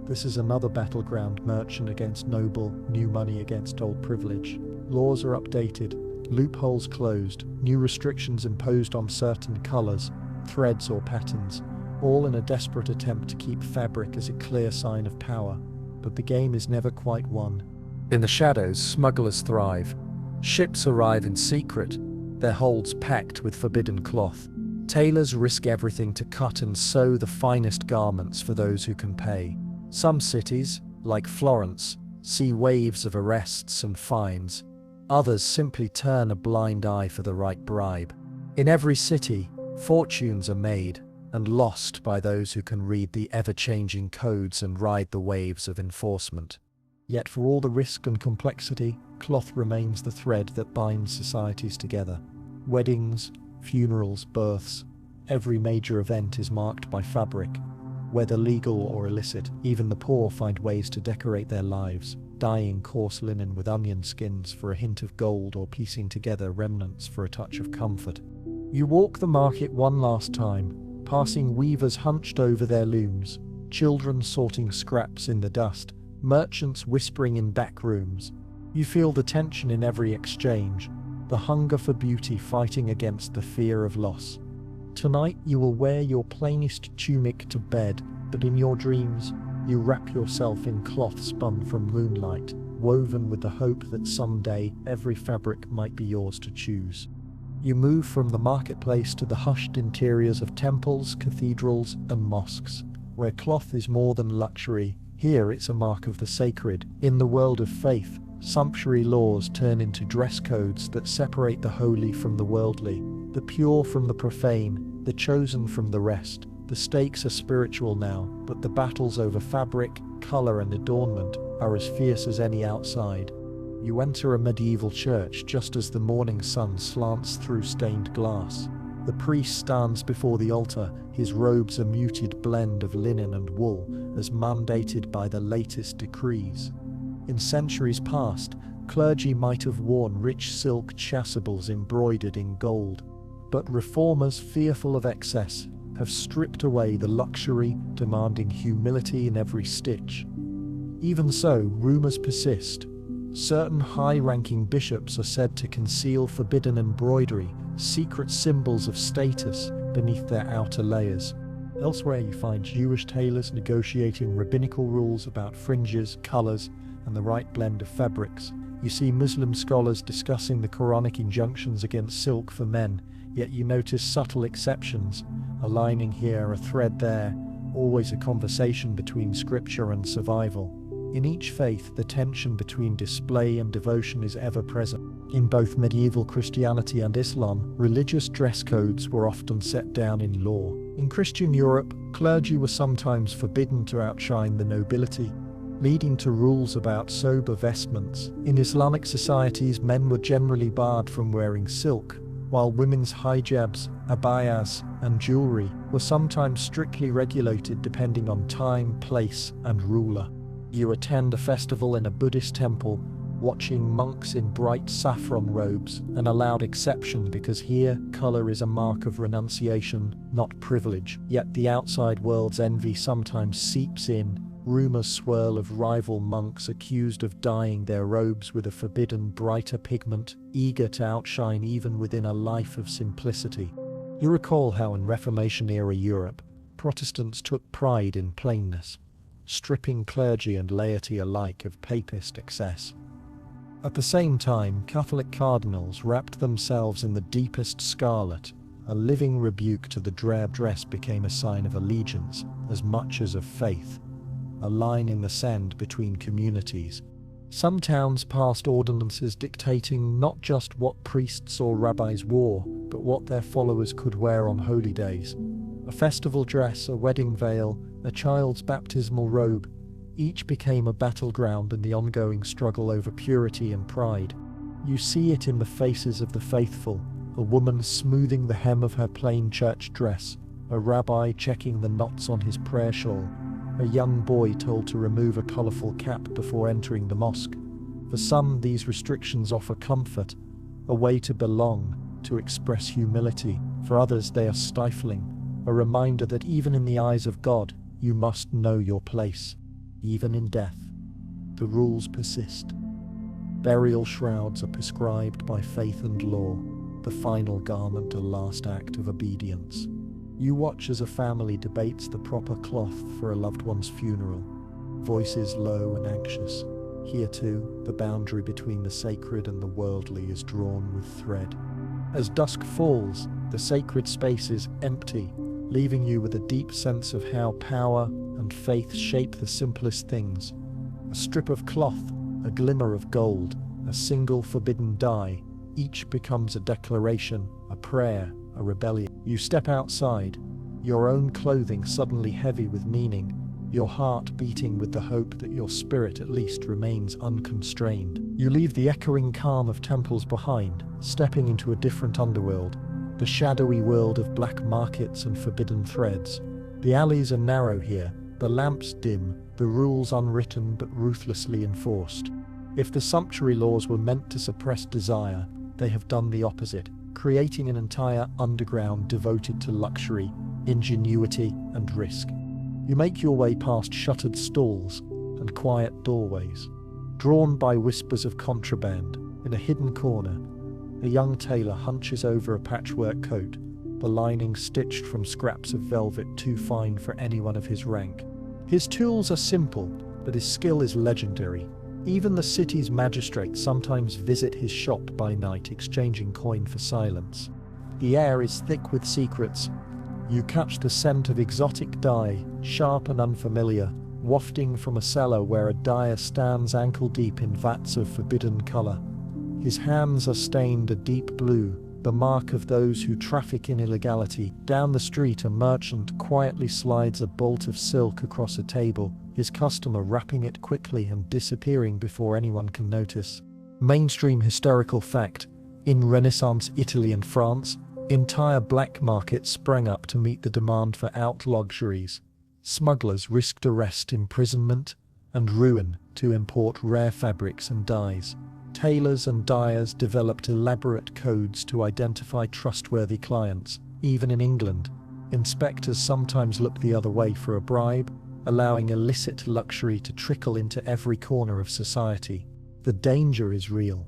This is another battleground, merchant against noble, new money against old privilege. Laws are updated, loopholes closed, new restrictions imposed on certain colors, threads or patterns, all in a desperate attempt to keep fabric as a clear sign of power. But the game is never quite won. In the shadows, smugglers thrive. Ships arrive in secret, their holds packed with forbidden cloth. Tailors risk everything to cut and sew the finest garments for those who can pay. Some cities, like Florence, see waves of arrests and fines. Others simply turn a blind eye for the right bribe. In every city, fortunes are made and lost by those who can read the ever-changing codes and ride the waves of enforcement. Yet for all the risk and complexity, cloth remains the thread that binds societies together. Weddings, funerals, births, every major event is marked by fabric. Whether legal or illicit, even the poor find ways to decorate their lives, dyeing coarse linen with onion skins for a hint of gold or piecing together remnants for a touch of comfort. You walk the market one last time, passing weavers hunched over their looms, children sorting scraps in the dust, merchants whispering in back rooms. You feel the tension in every exchange, the hunger for beauty fighting against the fear of loss. Tonight you will wear your plainest tunic to bed, but in your dreams you wrap yourself in cloth spun from moonlight, woven with the hope that someday every fabric might be yours to choose. You move from the marketplace to the hushed interiors of temples, cathedrals, and mosques, where cloth is more than luxury. Here it's a mark of the sacred. In the world of faith, sumptuary laws turn into dress codes that separate the holy from the worldly, the pure from the profane, the chosen from the rest. The stakes are spiritual now, but the battles over fabric, color, and adornment are as fierce as any outside. You enter a medieval church just as the morning sun slants through stained glass. The priest stands before the altar, his robes a muted blend of linen and wool, as mandated by the latest decrees. In centuries past, clergy might have worn rich silk chasubles embroidered in gold, but reformers, fearful of excess, have stripped away the luxury, demanding humility in every stitch. Even so, rumors persist. Certain high-ranking bishops are said to conceal forbidden embroidery, secret symbols of status, beneath their outer layers. Elsewhere you find Jewish tailors negotiating rabbinical rules about fringes, colors, and the right blend of fabrics. You see Muslim scholars discussing the Quranic injunctions against silk for men, yet you notice subtle exceptions, a lining here, a thread there, always a conversation between scripture and survival. In each faith, the tension between display and devotion is ever present. In both medieval Christianity and Islam, religious dress codes were often set down in law. In Christian Europe, clergy were sometimes forbidden to outshine the nobility, leading to rules about sober vestments. In Islamic societies, men were generally barred from wearing silk, while women's hijabs, abayas, and jewelry were sometimes strictly regulated depending on time, place, and ruler. You attend a festival in a Buddhist temple, watching monks in bright saffron robes, an allowed exception because here color is a mark of renunciation, not privilege. Yet the outside world's envy sometimes seeps in. Rumors swirl of rival monks accused of dyeing their robes with a forbidden brighter pigment, eager to outshine even within a life of simplicity. You recall how in Reformation-era Europe, Protestants took pride in plainness, stripping clergy and laity alike of papist excess. At the same time, Catholic cardinals wrapped themselves in the deepest scarlet. A living rebuke to the drab dress became a sign of allegiance as much as of faith, a line in the sand between communities. Some towns passed ordinances dictating not just what priests or rabbis wore, but what their followers could wear on holy days. A festival dress, a wedding veil, a child's baptismal robe, each became a battleground in the ongoing struggle over purity and pride. You see it in the faces of the faithful, a woman smoothing the hem of her plain church dress, a rabbi checking the knots on his prayer shawl, a young boy told to remove a colourful cap before entering the mosque. For some, these restrictions offer comfort, a way to belong, to express humility. For others, they are stifling, a reminder that even in the eyes of God, you must know your place. Even in death, the rules persist. Burial shrouds are prescribed by faith and law, the final garment a last act of obedience. You watch as a family debates the proper cloth for a loved one's funeral, voices low and anxious. Here too, the boundary between the sacred and the worldly is drawn with thread. As dusk falls, The sacred space is empty, leaving you with a deep sense of how power and faith shape the simplest things. A strip of cloth, a glimmer of gold, a single forbidden dye, each becomes a declaration, a prayer, a rebellion. You step outside, your own clothing suddenly heavy with meaning, your heart beating with the hope that your spirit at least remains unconstrained. You leave the echoing calm of temples behind, stepping into a different underworld, the shadowy world of black markets and forbidden threads. The alleys are narrow here, the lamps dim, the rules unwritten but ruthlessly enforced. If the sumptuary laws were meant to suppress desire, they have done the opposite, creating an entire underground devoted to luxury, ingenuity, and risk. You make your way past shuttered stalls and quiet doorways. Drawn by whispers of contraband, in a hidden corner, a young tailor hunches over a patchwork coat, the lining stitched from scraps of velvet too fine for anyone of his rank. His tools are simple, but his skill is legendary. Even the city's magistrates sometimes visit his shop by night, exchanging coin for silence. The air is thick with secrets. You catch the scent of exotic dye, sharp and unfamiliar, wafting from a cellar where a dyer stands ankle-deep in vats of forbidden color. His hands are stained a deep blue, the mark of those who traffic in illegality. Down the street, a merchant quietly slides a bolt of silk across a table, his customer wrapping it quickly and disappearing before anyone can notice. Mainstream historical fact: in Renaissance Italy and France, entire black markets sprang up to meet the demand for out luxuries. Smugglers risked arrest, imprisonment, and ruin to import rare fabrics and dyes. Tailors and dyers developed elaborate codes to identify trustworthy clients. Even in England, inspectors sometimes look the other way for a bribe, allowing illicit luxury to trickle into every corner of society. The danger is real.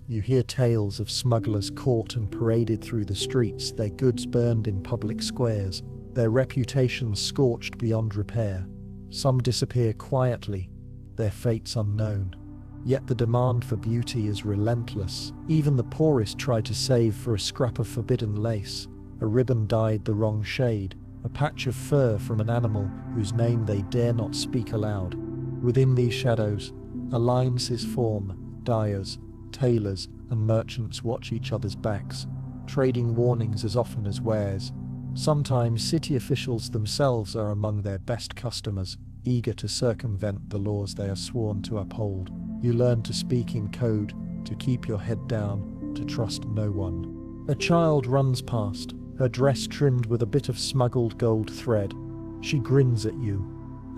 You hear tales of smugglers caught and paraded through the streets, their goods burned in public squares, their reputations scorched beyond repair. Some disappear quietly, their fates unknown. Yet the demand for beauty is relentless. Even the poorest try to save for a scrap of forbidden lace, a ribbon dyed the wrong shade, a patch of fur from an animal whose name they dare not speak aloud. Within these shadows, alliances form. Dyers, tailors, and merchants watch each other's backs, trading warnings as often as wares. Sometimes city officials themselves are among their best customers, eager to circumvent the laws they are sworn to uphold. You learn to speak in code, to keep your head down, to trust no one. A child runs past, her dress trimmed with a bit of smuggled gold thread. She grins at you,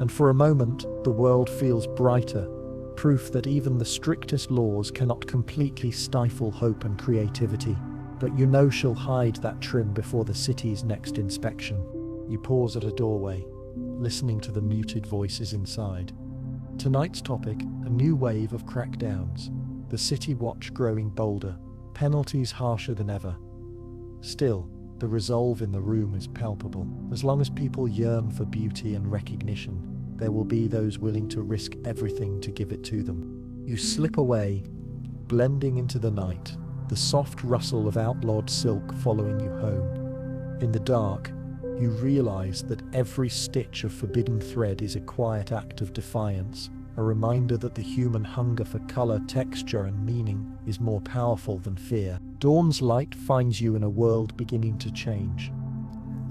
and for a moment the world feels brighter, proof that even the strictest laws cannot completely stifle hope and creativity. But you know she'll hide that trim before the city's next inspection. You pause at a doorway, listening to the muted voices inside. Tonight's topic: a new wave of crackdowns. The city watch growing bolder, penalties harsher than ever. Still, the resolve in the room is palpable. As long as people yearn for beauty and recognition, there will be those willing to risk everything to give it to them. You slip away, blending into the night, the soft rustle of outlawed silk following you home. In the dark, you realize that every stitch of forbidden thread is a quiet act of defiance, a reminder that the human hunger for color, texture, and meaning is more powerful than fear. Dawn's light finds you in a world beginning to change.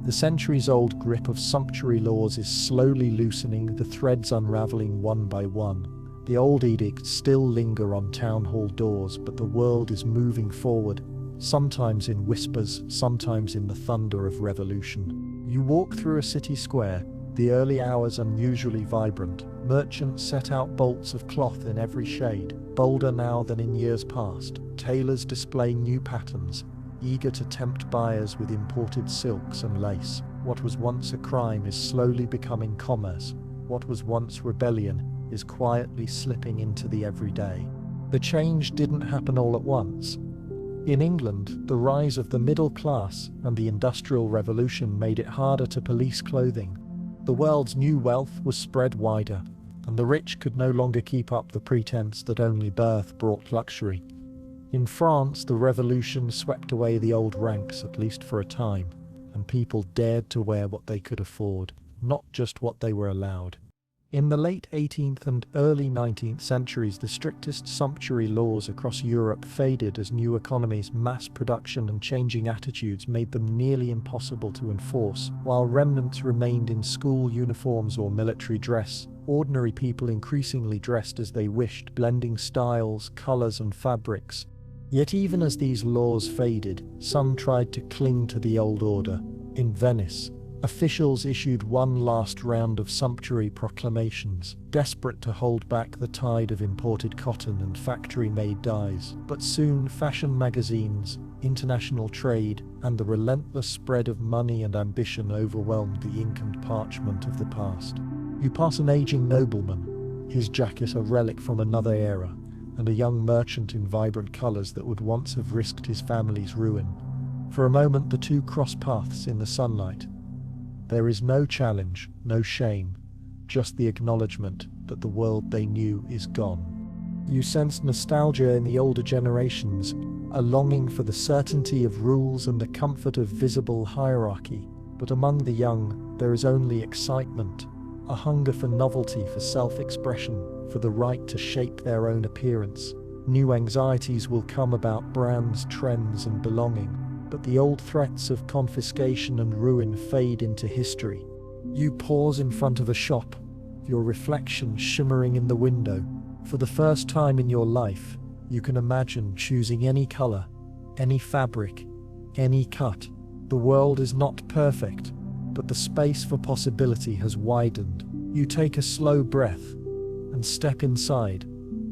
The centuries-old grip of sumptuary laws is slowly loosening, the threads unraveling one by one. The old edicts still linger on town hall doors, but the world is moving forward, sometimes in whispers, sometimes in the thunder of revolution. You walk through a city square, the early hours unusually vibrant. Merchants set out bolts of cloth in every shade, bolder now than in years past. Tailors display new patterns, eager to tempt buyers with imported silks and lace. What was once a crime is slowly becoming commerce. What was once rebellion is quietly slipping into the everyday. The change didn't happen all at once. In England, the rise of the middle class and the Industrial Revolution made it harder to police clothing. The world's new wealth was spread wider, and the rich could no longer keep up the pretense that only birth brought luxury. In France, the revolution swept away the old ranks, at least for a time, and people dared to wear what they could afford, not just what they were allowed. In the late 18th and early 19th centuries, the strictest sumptuary laws across Europe faded as new economies, mass production, and changing attitudes made them nearly impossible to enforce. While remnants remained in school uniforms or military dress, ordinary people increasingly dressed as they wished, blending styles, colors, and fabrics. Yet even as these laws faded, some tried to cling to the old order. In Venice, officials issued one last round of sumptuary proclamations, desperate to hold back the tide of imported cotton and factory-made dyes. But soon fashion magazines, international trade, and the relentless spread of money and ambition overwhelmed the ink and parchment of the past. You pass an aging nobleman, his jacket a relic from another era, and a young merchant in vibrant colors that would once have risked his family's ruin. For a moment the two cross paths in the sunlight. There is no challenge, no shame, just the acknowledgement that the world they knew is gone. You sense nostalgia in the older generations, a longing for the certainty of rules and the comfort of visible hierarchy. But among the young, there is only excitement, a hunger for novelty, for self-expression, for the right to shape their own appearance. New anxieties will come about brands, trends, and belonging, but the old threats of confiscation and ruin fade into history. You pause in front of a shop, your reflection shimmering in the window. For the first time in your life, you can imagine choosing any color, any fabric, any cut. The world is not perfect, but the space for possibility has widened. You take a slow breath and step inside,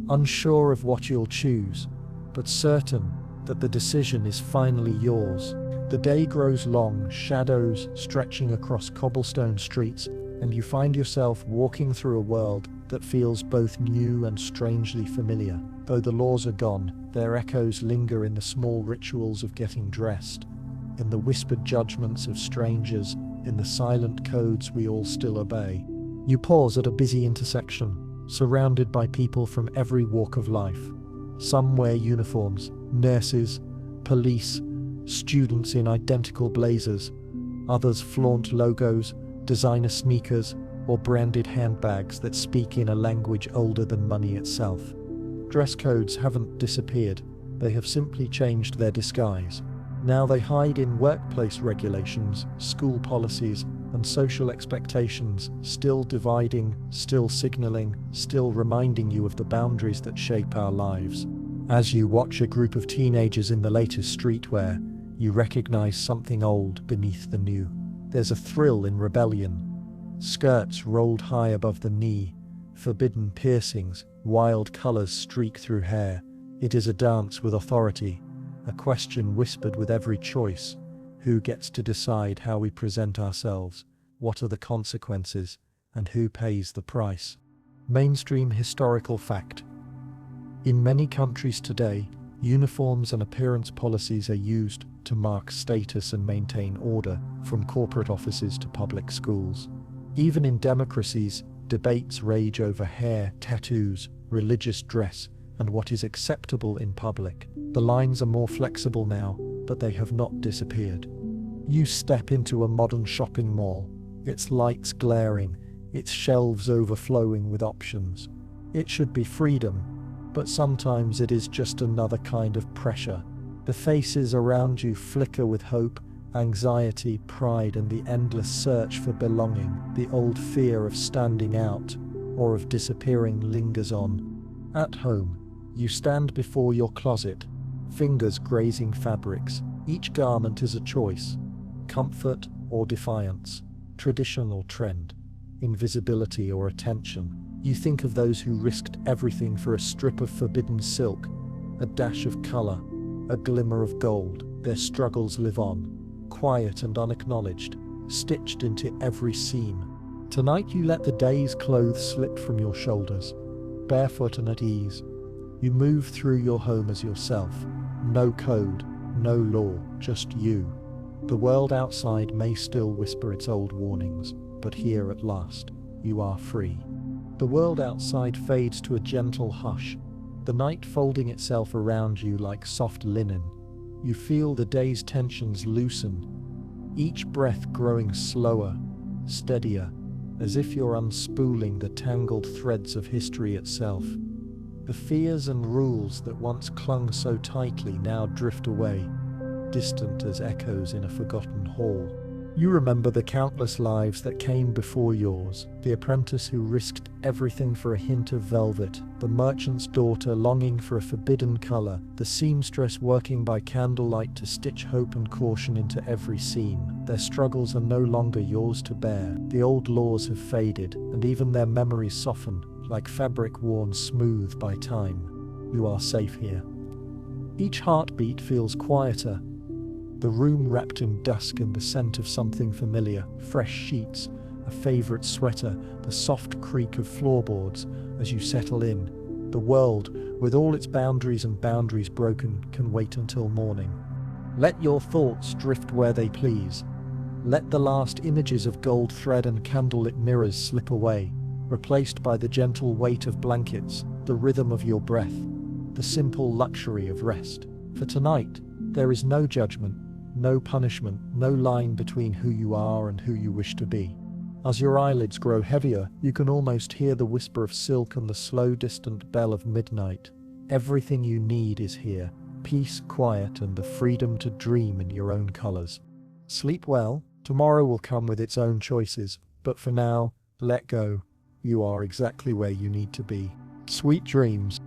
unsure of what you'll choose, but certain that the decision is finally yours. The day grows long, shadows stretching across cobblestone streets, and you find yourself walking through a world that feels both new and strangely familiar. Though the laws are gone, their echoes linger in the small rituals of getting dressed, in the whispered judgments of strangers, in the silent codes we all still obey. You pause at a busy intersection, surrounded by people from every walk of life. Some wear uniforms, nurses, police, students in identical blazers. Others flaunt logos, designer sneakers, or branded handbags that speak in a language older than money itself. Dress codes haven't disappeared, they have simply changed their disguise. Now they hide in workplace regulations, school policies, and social expectations, still dividing, still signaling, still reminding you of the boundaries that shape our lives. As you watch a group of teenagers in the latest streetwear, you recognize something old beneath the new. There's a thrill in rebellion. Skirts rolled high above the knee, forbidden piercings, wild colors streak through hair. It is a dance with authority, a question whispered with every choice. Who gets to decide how we present ourselves? What are the consequences? And who pays the price? Mainstream historical fact. In many countries today, uniforms and appearance policies are used to mark status and maintain order, from corporate offices to public schools. Even in democracies, debates rage over hair, tattoos, religious dress, and what is acceptable in public. The lines are more flexible now, but they have not disappeared. You step into a modern shopping mall, its lights glaring, its shelves overflowing with options. It should be freedom, but sometimes it is just another kind of pressure. The faces around you flicker with hope, anxiety, pride, and the endless search for belonging. The old fear of standing out or of disappearing lingers on. At home, you stand before your closet, fingers grazing fabrics. Each garment is a choice, comfort or defiance, tradition or trend, invisibility or attention. You think of those who risked everything for a strip of forbidden silk, a dash of color, a glimmer of gold. Their struggles live on, quiet and unacknowledged, stitched into every seam. Tonight you let the day's clothes slip from your shoulders, barefoot and at ease. You move through your home as yourself. No code, no law, just you. The world outside may still whisper its old warnings, but here at last, you are free. The world outside fades to a gentle hush, the night folding itself around you like soft linen. You feel the day's tensions loosen, each breath growing slower, steadier, as if you're unspooling the tangled threads of history itself. The fears and rules that once clung so tightly now drift away, distant as echoes in a forgotten hall. You remember the countless lives that came before yours, the apprentice who risked everything for a hint of velvet, the merchant's daughter longing for a forbidden color, the seamstress working by candlelight to stitch hope and caution into every seam. Their struggles are no longer yours to bear. The old laws have faded, and even their memories soften, like fabric worn smooth by time. You are safe here. Each heartbeat feels quieter, the room wrapped in dusk and the scent of something familiar, fresh sheets, a favorite sweater, the soft creak of floorboards as you settle in. The world, with all its boundaries and boundaries broken, can wait until morning. Let your thoughts drift where they please. Let the last images of gold thread and candlelit mirrors slip away, replaced by the gentle weight of blankets, the rhythm of your breath, the simple luxury of rest. For tonight, there is no judgment, no punishment, no line between who you are and who you wish to be. As your eyelids grow heavier, you can almost hear the whisper of silk and the slow, distant bell of midnight. Everything you need is here: peace, quiet, and the freedom to dream in your own colors. Sleep well. Tomorrow will come with its own choices, but for now, let go. You are exactly where you need to be. Sweet dreams.